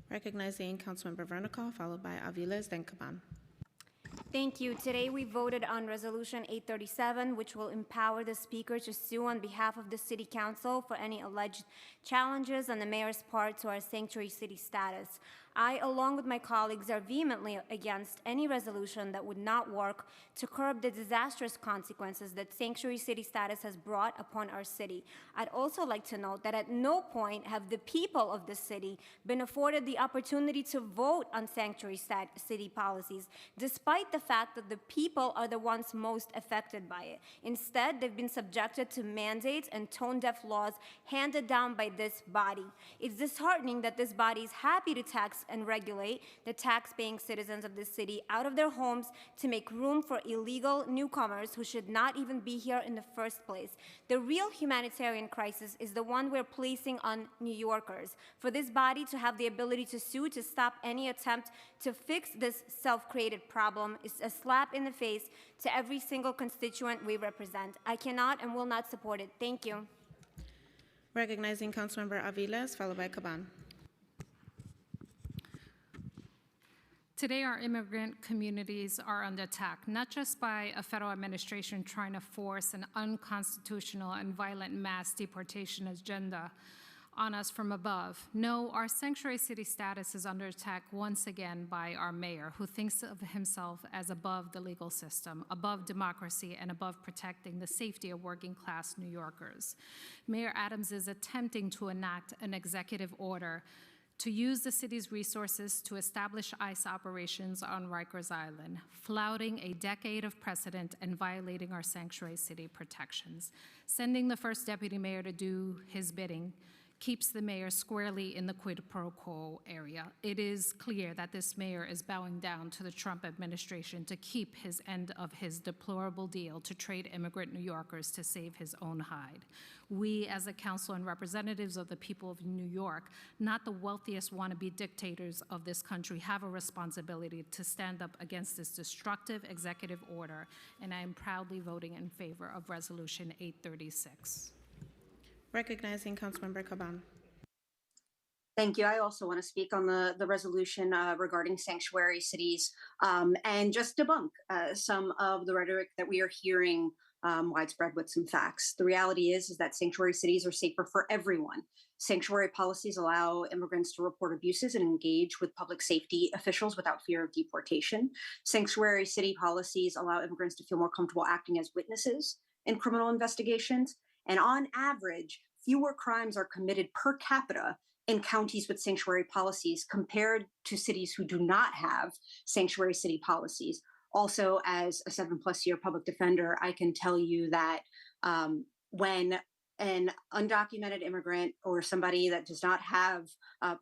Recognizing Councilmember Vernical, followed by Aviles, then Caban. Thank you. Today we voted on Resolution 837, which will empower the Speaker to sue on behalf of the City Council for any alleged challenges on the mayor's part to our sanctuary city status. I, along with my colleagues, are vehemently against any resolution that would not work to curb the disastrous consequences that sanctuary city status has brought upon our city. I'd also like to note that at no point have the people of the city been afforded the opportunity to vote on sanctuary city policies, despite the fact that the people are the ones most affected by it. Instead, they've been subjected to mandates and tone-deaf laws handed down by this body. It's disheartening that this body is happy to tax and regulate the tax-paying citizens of this city out of their homes to make room for illegal newcomers who should not even be here in the first place. The real humanitarian crisis is the one we're placing on New Yorkers. For this body to have the ability to sue to stop any attempt to fix this self-created problem is a slap in the face to every single constituent we represent. I cannot and will not support it. Thank you. Recognizing Councilmember Aviles, followed by Caban. Today, our immigrant communities are under attack, not just by a federal administration trying to force an unconstitutional and violent mass deportation agenda on us from above. No, our sanctuary city status is under attack once again by our mayor, who thinks of himself as above the legal system, above democracy, and above protecting the safety of working class New Yorkers. Mayor Adams is attempting to enact an executive order to use the city's resources to establish ICE operations on Rikers Island, flouting a decade of precedent and violating our sanctuary city protections. Sending the first deputy mayor to do his bidding keeps the mayor squarely in the quid pro quo area. It is clear that this mayor is bowing down to the Trump administration to keep his end of his deplorable deal to trade immigrant New Yorkers to save his own hide. We, as a council and representatives of the people of New York, not the wealthiest wannabe dictators of this country, have a responsibility to stand up against this destructive executive order, and I am proudly voting in favor of Resolution 836. Recognizing Councilmember Caban. Thank you. I also want to speak on the resolution regarding sanctuary cities and just debunk some of the rhetoric that we are hearing widespread with some facts. The reality is that sanctuary cities are safer for everyone. Sanctuary policies allow immigrants to report abuses and engage with public safety officials without fear of deportation. Sanctuary city policies allow immigrants to feel more comfortable acting as witnesses in criminal investigations. And on average, fewer crimes are committed per capita in counties with sanctuary policies compared to cities who do not have sanctuary city policies. Also, as a 7+ year public defender, I can tell you that when an undocumented immigrant or somebody that does not have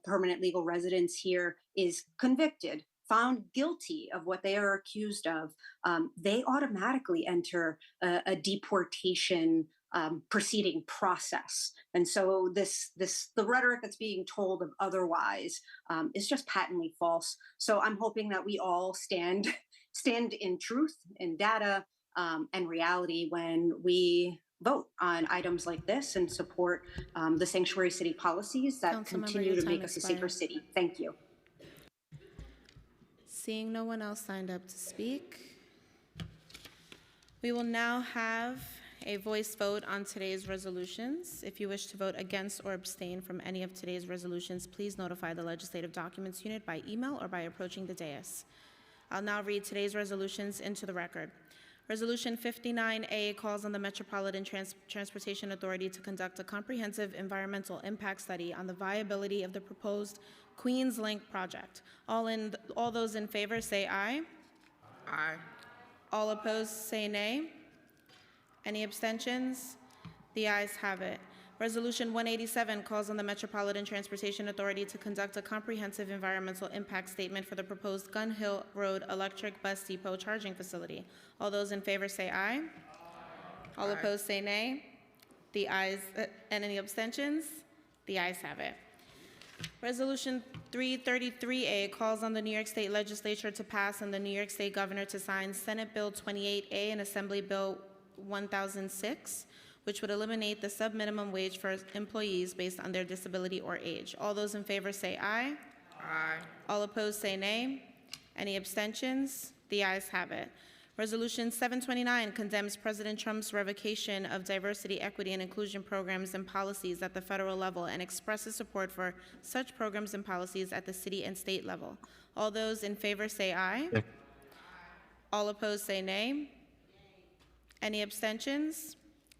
permanent legal residence here is convicted, found guilty of what they are accused of, they automatically enter a deportation proceeding process. And so the rhetoric that's being told of otherwise is just patently false. So I'm hoping that we all stand in truth, in data, and reality when we vote on items like this and support the sanctuary city policies that continue to make us a safer city. Thank you. Seeing no one else signed up to speak, we will now have a voice vote on today's resolutions. If you wish to vote against or abstain from any of today's resolutions, please notify the Legislative Documents Unit by email or by approaching the dais. I'll now read today's resolutions into the record. Resolution 59A calls on the Metropolitan Transportation Authority to conduct a comprehensive environmental impact study on the viability of the proposed Queens Link project. All those in favor say aye. Aye. All opposed say nay. Any abstentions? The ayes have it. Resolution 187 calls on the Metropolitan Transportation Authority to conduct a comprehensive environmental impact statement for the proposed Gun Hill Road Electric Bus Depot charging facility. All those in favor say aye. All opposed say nay. The ayes, and any abstentions? The ayes have it. Resolution 333A calls on the New York State Legislature to pass and the New York State Governor to sign Senate Bill 28A and Assembly Bill 1006, which would eliminate the sub-minimum wage for employees based on their disability or age. All those in favor say aye. Aye. Aye. All opposed say nay. Any abstentions? The ayes have it. Resolution 729 condemns President Trump's revocation of diversity, equity, and inclusion programs and policies at the federal level and expresses support for such programs and policies at the city and state level. All those in favor say aye. Aye. All opposed say nay. Any abstentions?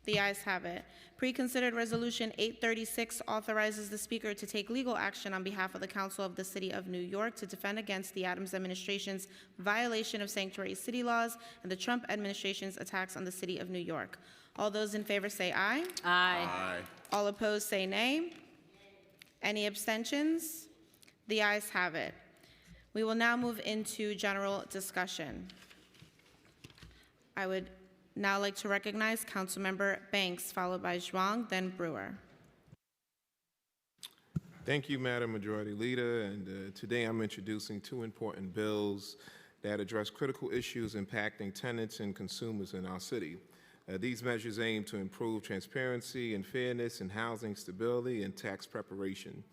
The ayes have it. Pre-considered Resolution 836 authorizes the Speaker to take legal action on behalf of the Council of the City of New York to defend against the Adams administration's violation of sanctuary city laws and the Trump administration's attacks on the City of New York. All those in favor say aye. Aye. All opposed say nay. Any abstentions? The ayes have it. We will now move into general discussion. I would now like to recognize Councilmember Banks, followed by Zhuang, then Brewer. Thank you, Madam Majority Leader. And today I'm introducing two important bills that address critical issues impacting tenants and consumers in our city. These measures aim to improve transparency and fairness in housing stability and tax preparation.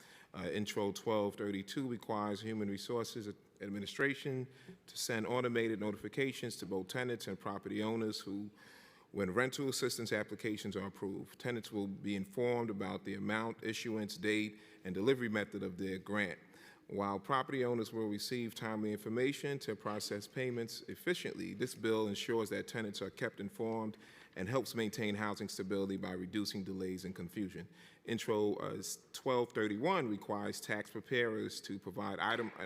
Intro 1232 requires Human Resources Administration to send automated notifications to both tenants and property owners who, when rental assistance applications are approved, tenants will be informed about the amount, issuance date, and delivery method of their grant. While property owners will receive timely information to process payments efficiently, this bill ensures that tenants are kept informed and helps maintain housing stability by reducing delays and confusion. Intro 1231 requires tax preparers to provide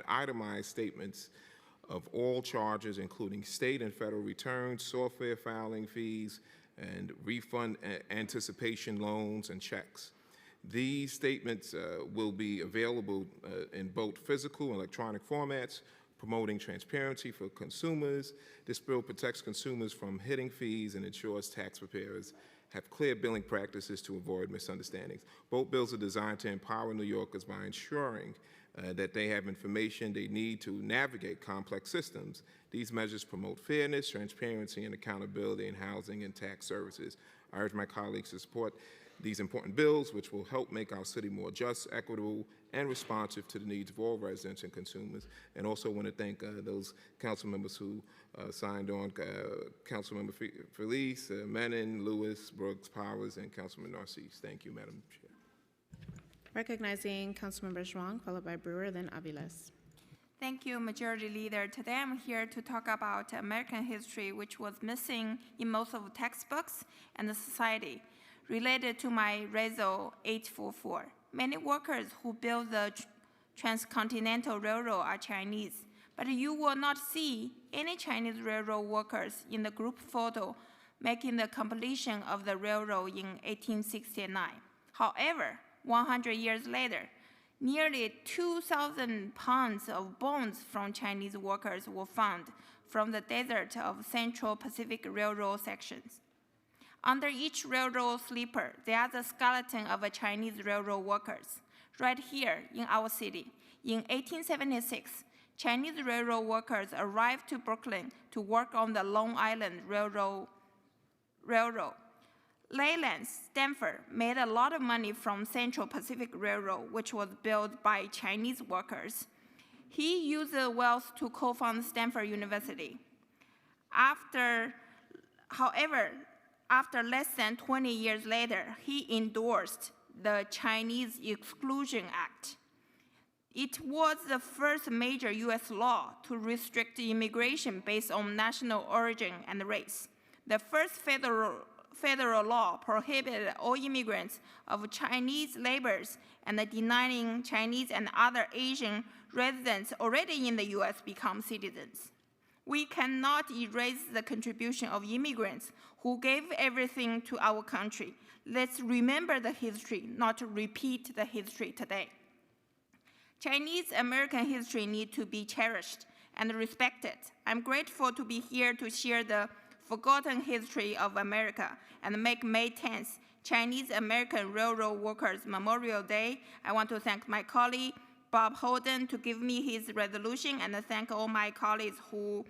itemized statements of all charges, including state and federal returns, software filing fees, and refund anticipation loans and checks. These statements will be available in both physical and electronic formats, promoting transparency for consumers. This bill protects consumers from hidden fees and ensures tax preparers have clear billing practices to avoid misunderstandings. Both bills are designed to empower New Yorkers by ensuring that they have information they need to navigate complex systems. These measures promote fairness, transparency, and accountability in housing and tax services. I urge my colleagues to support these important bills, which will help make our city more just, equitable, and responsive to the needs of all residents and consumers. And also want to thank those council members who signed on, Councilmember Felice, Menon, Lewis, Brooks, Powers, and Councilman Narcisse. Thank you, Madam Chair. Recognizing Councilmember Zhuang, followed by Brewer, then Aviles. Thank you, Majority Leader. Today I'm here to talk about American history, which was missing in most of the textbooks and the society, related to my Reso 844. Many workers who built the Transcontinental Railroad are Chinese, but you will not see any Chinese railroad workers in the group photo making the completion of the railroad in 1869. However, 100 years later, nearly 2,000 pounds of bones from Chinese workers were found from the desert of Central Pacific Railroad sections. Under each railroad sleeper, there is a skeleton of a Chinese railroad workers. Right here in our city, in 1876, Chinese railroad workers arrived to Brooklyn to work on the Long Island Railroad. Leyland Stanford made a lot of money from Central Pacific Railroad, which was built by Chinese workers. He used the wealth to co-found Stanford University. However, after less than 20 years later, he endorsed the Chinese Exclusion Act. It was the first major U.S. law to restrict immigration based on national origin and race. The first federal law prohibited all immigrants of Chinese laborers and denying Chinese and other Asian residents already in the U.S. become citizens. We cannot erase the contribution of immigrants who gave everything to our country. Let's remember the history, not repeat the history today. Chinese American history needs to be cherished and respected. I'm grateful to be here to share the forgotten history of America and make May 10th Chinese American Railroad Workers Memorial Day. I want to thank my colleague, Bob Holden, to give me his resolution, and thank all my colleagues who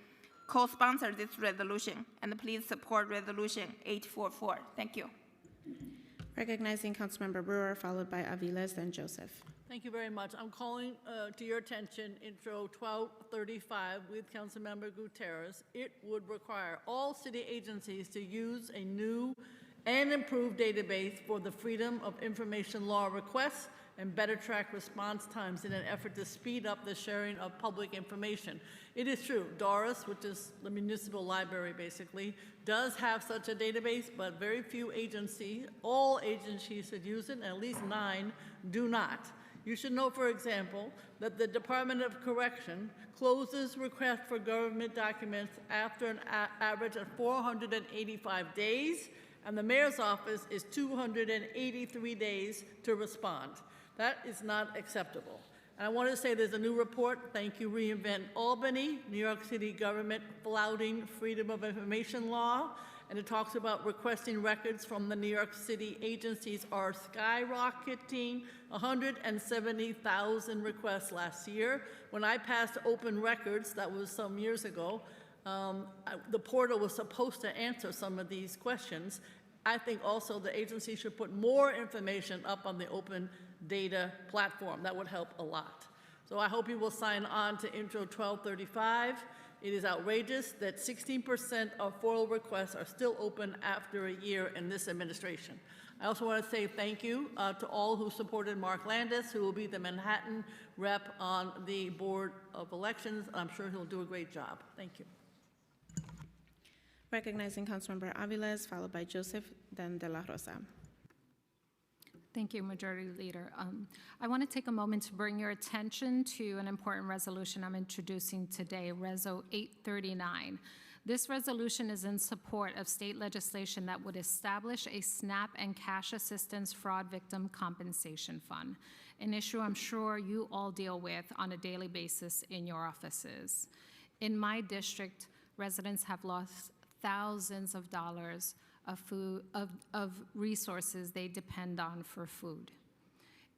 co-sponsored this resolution. And please support Resolution 844. Thank you. Recognizing Councilmember Brewer, followed by Aviles, then Joseph. Thank you very much. I'm calling to your attention Intro 1235 with Councilmember Gutierrez. It would require all city agencies to use a new and improved database for the Freedom of Information Law requests and better track response times in an effort to speed up the sharing of public information. It is true, Doris, which is the municipal library basically, does have such a database, but very few agencies, all agencies should use it, and at least 9 do not. You should know, for example, that the Department of Correction closes requests for government documents after an average of 485 days, and the mayor's office is 283 days to respond. That is not acceptable. And I want to say there's a new report, thank you, Reinvent Albany, New York City government flouting freedom of information law, and it talks about requesting records from the New York City agencies are skyrocketing, 170,000 requests last year. When I passed open records, that was some years ago, the portal was supposed to answer some of these questions. I think also the agency should put more information up on the open data platform. That would help a lot. So I hope you will sign on to Intro 1235. It is outrageous that 16% of FOIL requests are still open after a year in this administration. I also want to say thank you to all who supported Mark Landis, who will be the Manhattan rep on the Board of Elections. I'm sure he'll do a great job. Thank you. Recognizing Councilmember Aviles, followed by Joseph, then De La Rosa. Thank you, Majority Leader. I want to take a moment to bring your attention to an important resolution I'm introducing today, Reso 839. This resolution is in support of state legislation that would establish a SNAP and cash assistance fraud victim compensation fund, an issue I'm sure you all deal with on a daily basis in your offices. In my district, residents have lost thousands of dollars of food, of resources they depend on for food.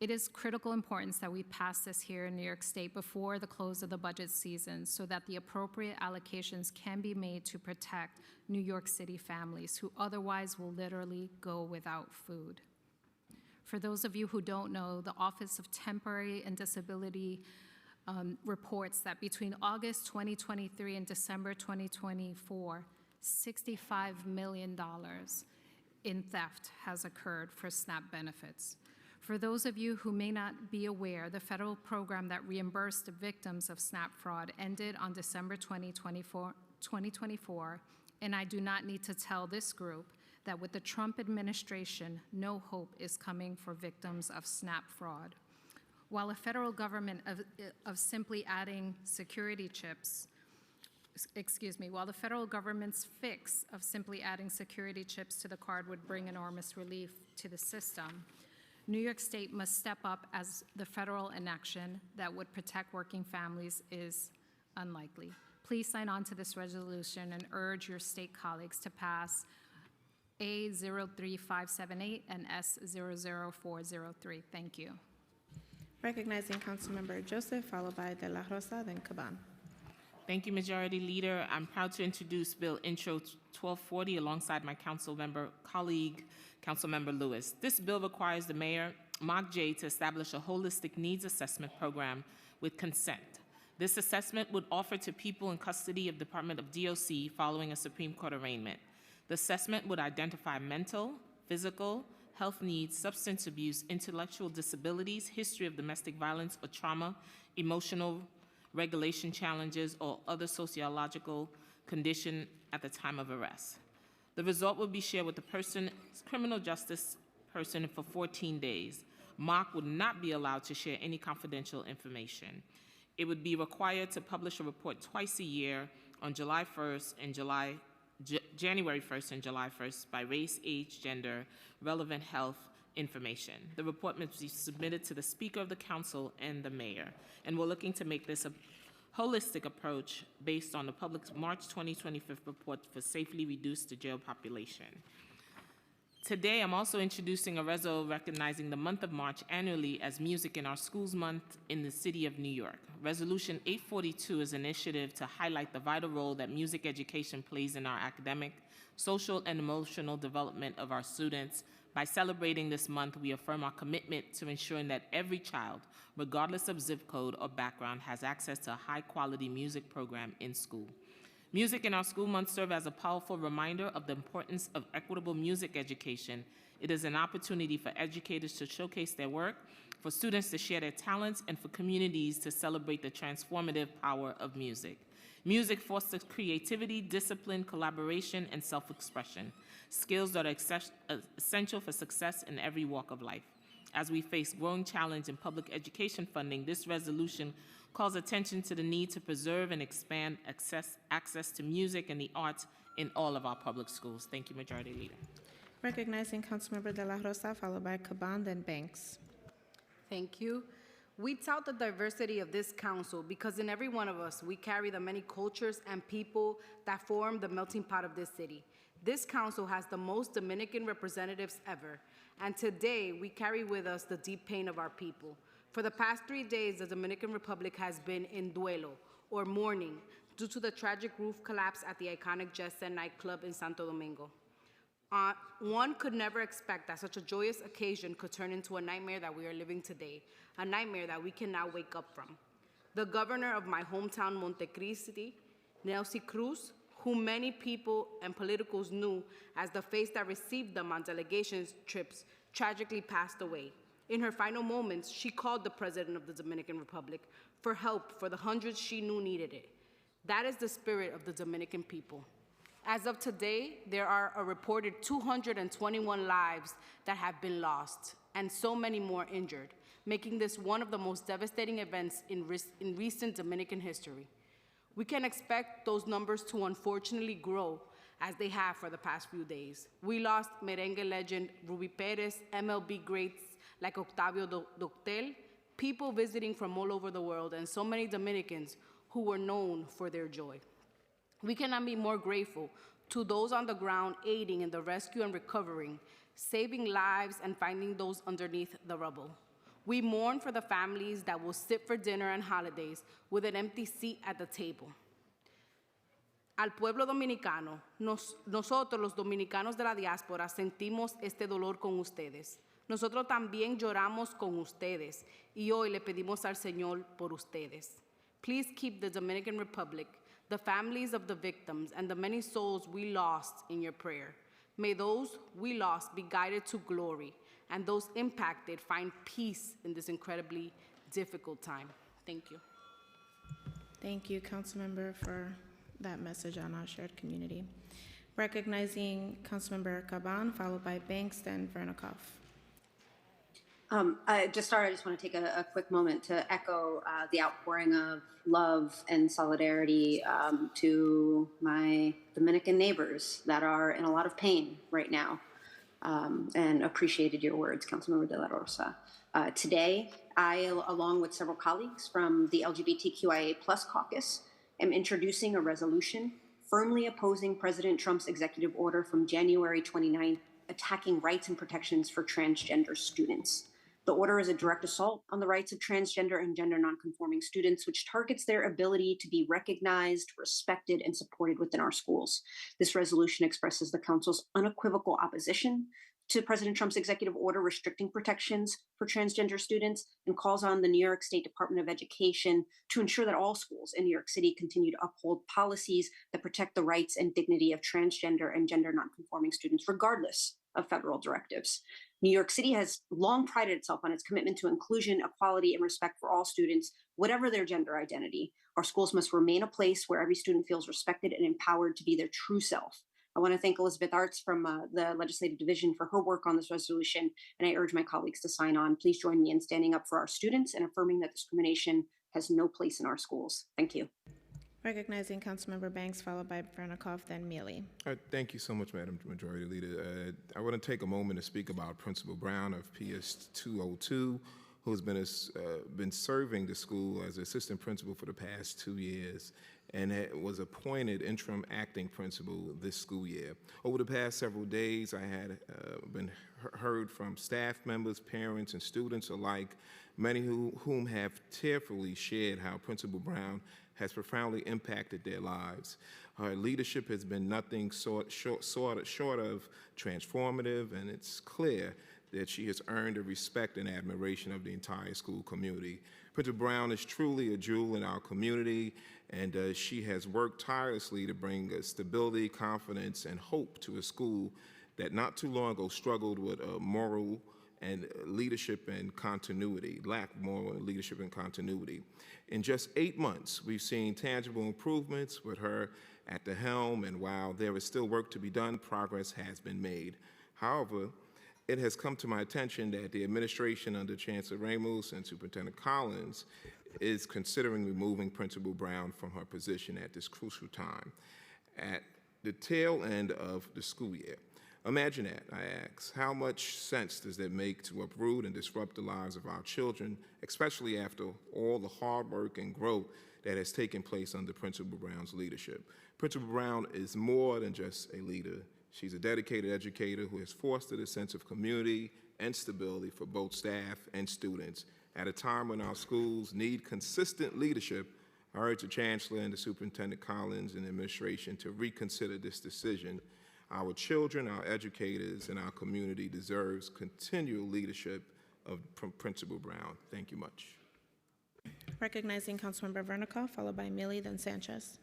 It is critical importance that we pass this here in New York State before the close of the budget season so that the appropriate allocations can be made to protect New York City families who otherwise will literally go without food. For those of you who don't know, the Office of Temporary and Disability reports that between August 2023 and December 2024, $65 million in theft has occurred for SNAP benefits. For those of you who may not be aware, the federal program that reimbursed the victims of SNAP fraud ended on December 2024, and I do not need to tell this group that with the Trump administration, no hope is coming for victims of SNAP fraud. While the federal government of simply adding security chips, while the federal government's fix of simply adding security chips to the card would bring enormous relief to the system, New York State must step up as the federal inaction that would protect working families is unlikely. Please sign on to this resolution and urge your state colleagues to pass A03578 and S00403. Thank you. Recognizing Councilmember Joseph, followed by De La Rosa, then Caban. Thank you, Majority Leader. I'm proud to introduce Bill Intro 1240 alongside my colleague, Councilmember Lewis. This bill requires the Mayor, Mark J., to establish a holistic needs assessment program with consent. This assessment would offer to people in custody of Department of DOC following a Supreme Court arraignment. The assessment would identify mental, physical, health needs, substance abuse, intellectual disabilities, history of domestic violence or trauma, emotional regulation challenges, or other sociological condition at the time of arrest. The result will be shared with the criminal justice person for 14 days. Mark would not be allowed to share any confidential information. It would be required to publish a report twice a year on January 1st and July 1st by race, age, gender, relevant health information. The report must be submitted to the Speaker of the Council and the Mayor, and we're looking to make this a holistic approach based on the public's March 2025 report for safely reduced the jail population. Today, I'm also introducing a resolution recognizing the month of March annually as Music in Our Schools Month in the City of New York. Resolution 842 is an initiative to highlight the vital role that music education plays in our academic, social, and emotional development of our students, By celebrating this month, we affirm our commitment to ensuring that every child, regardless of zip code or background, has access to a high-quality music program in school. Music in our school month serves as a powerful reminder of the importance of equitable music education. It is an opportunity for educators to showcase their work, for students to share their talents, and for communities to celebrate the transformative power of music. Music fosters creativity, discipline, collaboration, and self-expression, skills that are essential for success in every walk of life. As we face growing challenge in public education funding, this resolution calls attention to the need to preserve and expand access to music and the arts in all of our public schools. Thank you, Majority Leader. Recognizing Councilmember De La Rosa, followed by Caban, then Banks. Thank you. We tout the diversity of this council because in every one of us, we carry the many cultures and people that form the melting pot of this city. This council has the most Dominican representatives ever, and today we carry with us the deep pain of our people. For the past 3 days, the Dominican Republic has been in duelo, or mourning, due to the tragic roof collapse at the iconic Jet Set nightclub in Santo Domingo. One could never expect that such a joyous occasion could turn into a nightmare that we are living today, a nightmare that we can now wake up from. The governor of my hometown, Montecristi, Nelsie Cruz, whom many people and politicals knew as the face that received them on delegation trips, tragically passed away. In her final moments, she called the President of the Dominican Republic for help for the hundreds she knew needed it. That is the spirit of the Dominican people. As of today, there are a reported 221 lives that have been lost and so many more injured, making this one of the most devastating events in recent Dominican history. We can expect those numbers to unfortunately grow as they have for the past few days. We lost merengue legend Ruby Perez, MLB greats like Octavio Doctel, people visiting from all over the world, and so many Dominicans who were known for their joy. We cannot be more grateful to those on the ground aiding in the rescue and recovering, saving lives and finding those underneath the rubble. We mourn for the families that will sit for dinner and holidays with an empty seat at the table. Al pueblo dominicano, nosotros los dominicanos de la diáspora sentimos este dolor con ustedes. Nosotros también lloramos con ustedes y hoy le pedimos al Señor por ustedes. Please keep the Dominican Republic, the families of the victims, and the many souls we lost in your prayer. May those we lost be guided to glory, and those impacted find peace in this incredibly difficult time. Thank you. Thank you, Councilmember, for that message on our shared community. Recognizing Councilmember Caban, followed by Banks, then Vernikoff. I just want to take a quick moment to echo the outpouring of love and solidarity to my Dominican neighbors that are in a lot of pain right now, and appreciated your words, Councilmember De La Rosa. Today, I, along with several colleagues from the LGBTQIA+ caucus, am introducing a resolution firmly opposing President Trump's executive order from January 29th attacking rights and protections for transgender students. The order is a direct assault on the rights of transgender and gender nonconforming students, which targets their ability to be recognized, respected, and supported within our schools. This resolution expresses the Council's unequivocal opposition to President Trump's executive order restricting protections for transgender students and calls on the New York State Department of Education to ensure that all schools in New York City continue to uphold policies that protect the rights and dignity of transgender and gender nonconforming students, regardless of federal directives. New York City has long prided itself on its commitment to inclusion, equality, and respect for all students, whatever their gender identity. Our schools must remain a place where every student feels respected and empowered to be their true self. I want to thank Elizabeth Arts from the Legislative Division for her work on this resolution, and I urge my colleagues to sign on. Please join me in standing up for our students and affirming that discrimination has no place in our schools. Thank you. Recognizing Councilmember Banks, followed by Vernikoff, then Mealy. Thank you so much, Madam Majority Leader. I want to take a moment to speak about Principal Brown of PS 202, who's been serving the school as assistant principal for the past 2 years and was appointed interim acting principal this school year. Over the past several days, I had been heard from staff members, parents, and students alike, many whom have tearfully shared how Principal Brown has profoundly impacted their lives. Her leadership has been nothing short of transformative, and it's clear that she has earned the respect and admiration of the entire school community. Principal Brown is truly a jewel in our community, and she has worked tirelessly to bring stability, confidence, and hope to a school that not too long ago struggled with moral and leadership and continuity, lack of moral and leadership and continuity. In just 8 months, we've seen tangible improvements with her at the helm, and while there is still work to be done, progress has been made. However, it has come to my attention that the administration under Chancellor Ramos and Superintendent Collins is considering removing Principal Brown from her position at this crucial time, at the tail end of the school year. Imagine that, I ask. How much sense does that make to uproot and disrupt the lives of our children, especially after all the hard work and growth that has taken place under Principal Brown's leadership? Principal Brown is more than just a leader. She's a dedicated educator who has fostered a sense of community and stability for both staff and students. At a time when our schools need consistent leadership, I urge the Chancellor and the Superintendent Collins and the administration to reconsider this decision. Our children, our educators, and our community deserves continual leadership from Principal Brown. Thank you much. Recognizing Councilmember Vernicoff, followed by Millie, then Sanchez.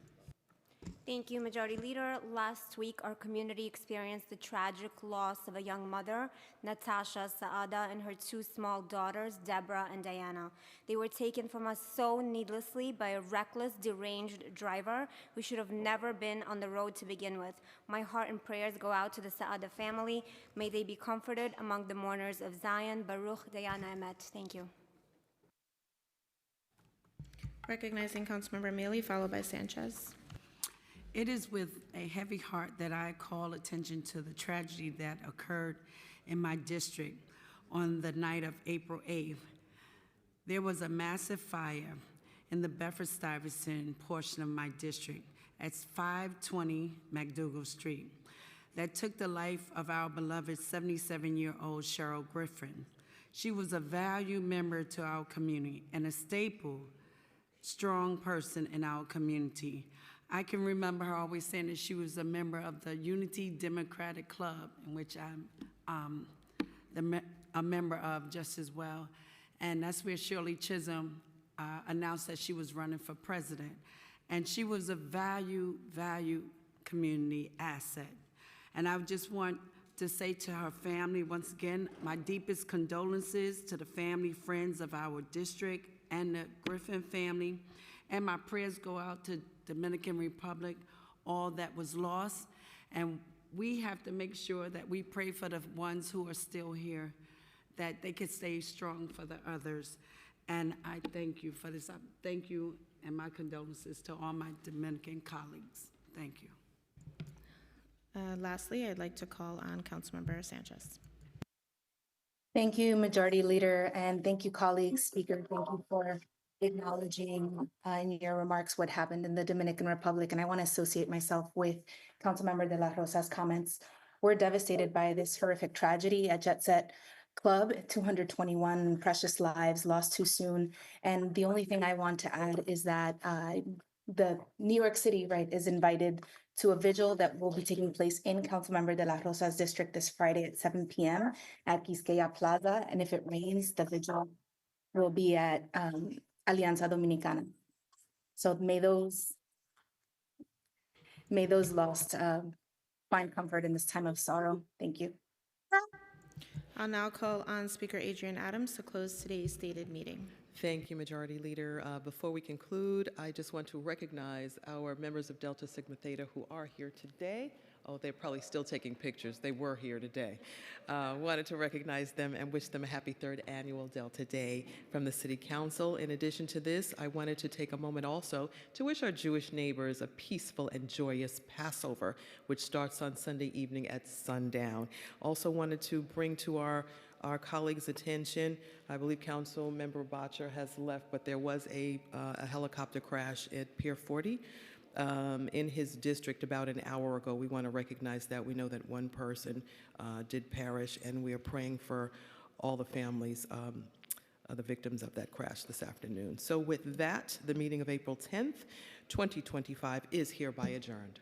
Thank you, Majority Leader. Last week, our community experienced the tragic loss of a young mother, Natasha Saada, and her 2 small daughters, Deborah and Diana. They were taken from us so needlessly by a reckless, deranged driver who should have never been on the road to begin with. My heart and prayers go out to the Saada family. May they be comforted among the mourners of Zion, Baruch, Diana, Emet. Thank you. Recognizing Councilmember Mealy, followed by Sanchez. It is with a heavy heart that I call attention to the tragedy that occurred in my district on the night of April 8th. There was a massive fire in the Bedford-Stuyvesant portion of my district at 520 McDougal Street that took the life of our beloved 77-year-old Cheryl Griffin. She was a valued member to our community and a staple, strong person in our community. I can remember her always saying that she was a member of the Unity Democratic Club, in which I'm a member of just as well. And that's where Shirley Chisholm announced that she was running for president. And she was a valued community asset. And I just want to say to her family, once again, my deepest condolences to the family, friends of our district and the Griffin family. And my prayers go out to Dominican Republic, all that was lost. And we have to make sure that we pray for the ones who are still here, that they can stay strong for the others. And I thank you for this. Thank you, and my condolences to all my Dominican colleagues. Thank you. Lastly, I'd like to call on Councilmember Sanchez. Thank you, Majority Leader, and thank you, colleagues. Speaker, thank you for acknowledging in your remarks what happened in the Dominican Republic, and I want to associate myself with Councilmember De La Rosa's comments. We're devastated by this horrific tragedy at Jet Set Club, 221 precious lives lost too soon, and the only thing I want to add is that the New York City, right, is invited to a vigil that will be taking place in Councilmember De La Rosa's district this Friday at 7 p.m. at Quisqueya Plaza, and if it rains, the vigil will be at Alianza Dominicana. So may those lost find comfort in this time of sorrow. Thank you. I'll now call on Speaker Adrian Adams to close today's stated meeting. Thank you, Majority Leader. Before we conclude, I just want to recognize our members of Delta Sigma Theta who are here today. Oh, they're probably still taking pictures. They were here today. Wanted to recognize them and wish them a happy 3rd annual Delta Day from the City Council. In addition to this, I wanted to take a moment also to wish our Jewish neighbors a peaceful and joyous Passover, which starts on Sunday evening at sundown. Also wanted to bring to our our colleagues' attention. I believe Council Member Botcher has left, but there was a helicopter crash at Pier 40 in his district about an hour ago. We want to recognize that. We know that one person did perish, and we are praying for all the families, the victims of that crash this afternoon. So with that, the meeting of April 10th, 2025 is hereby adjourned.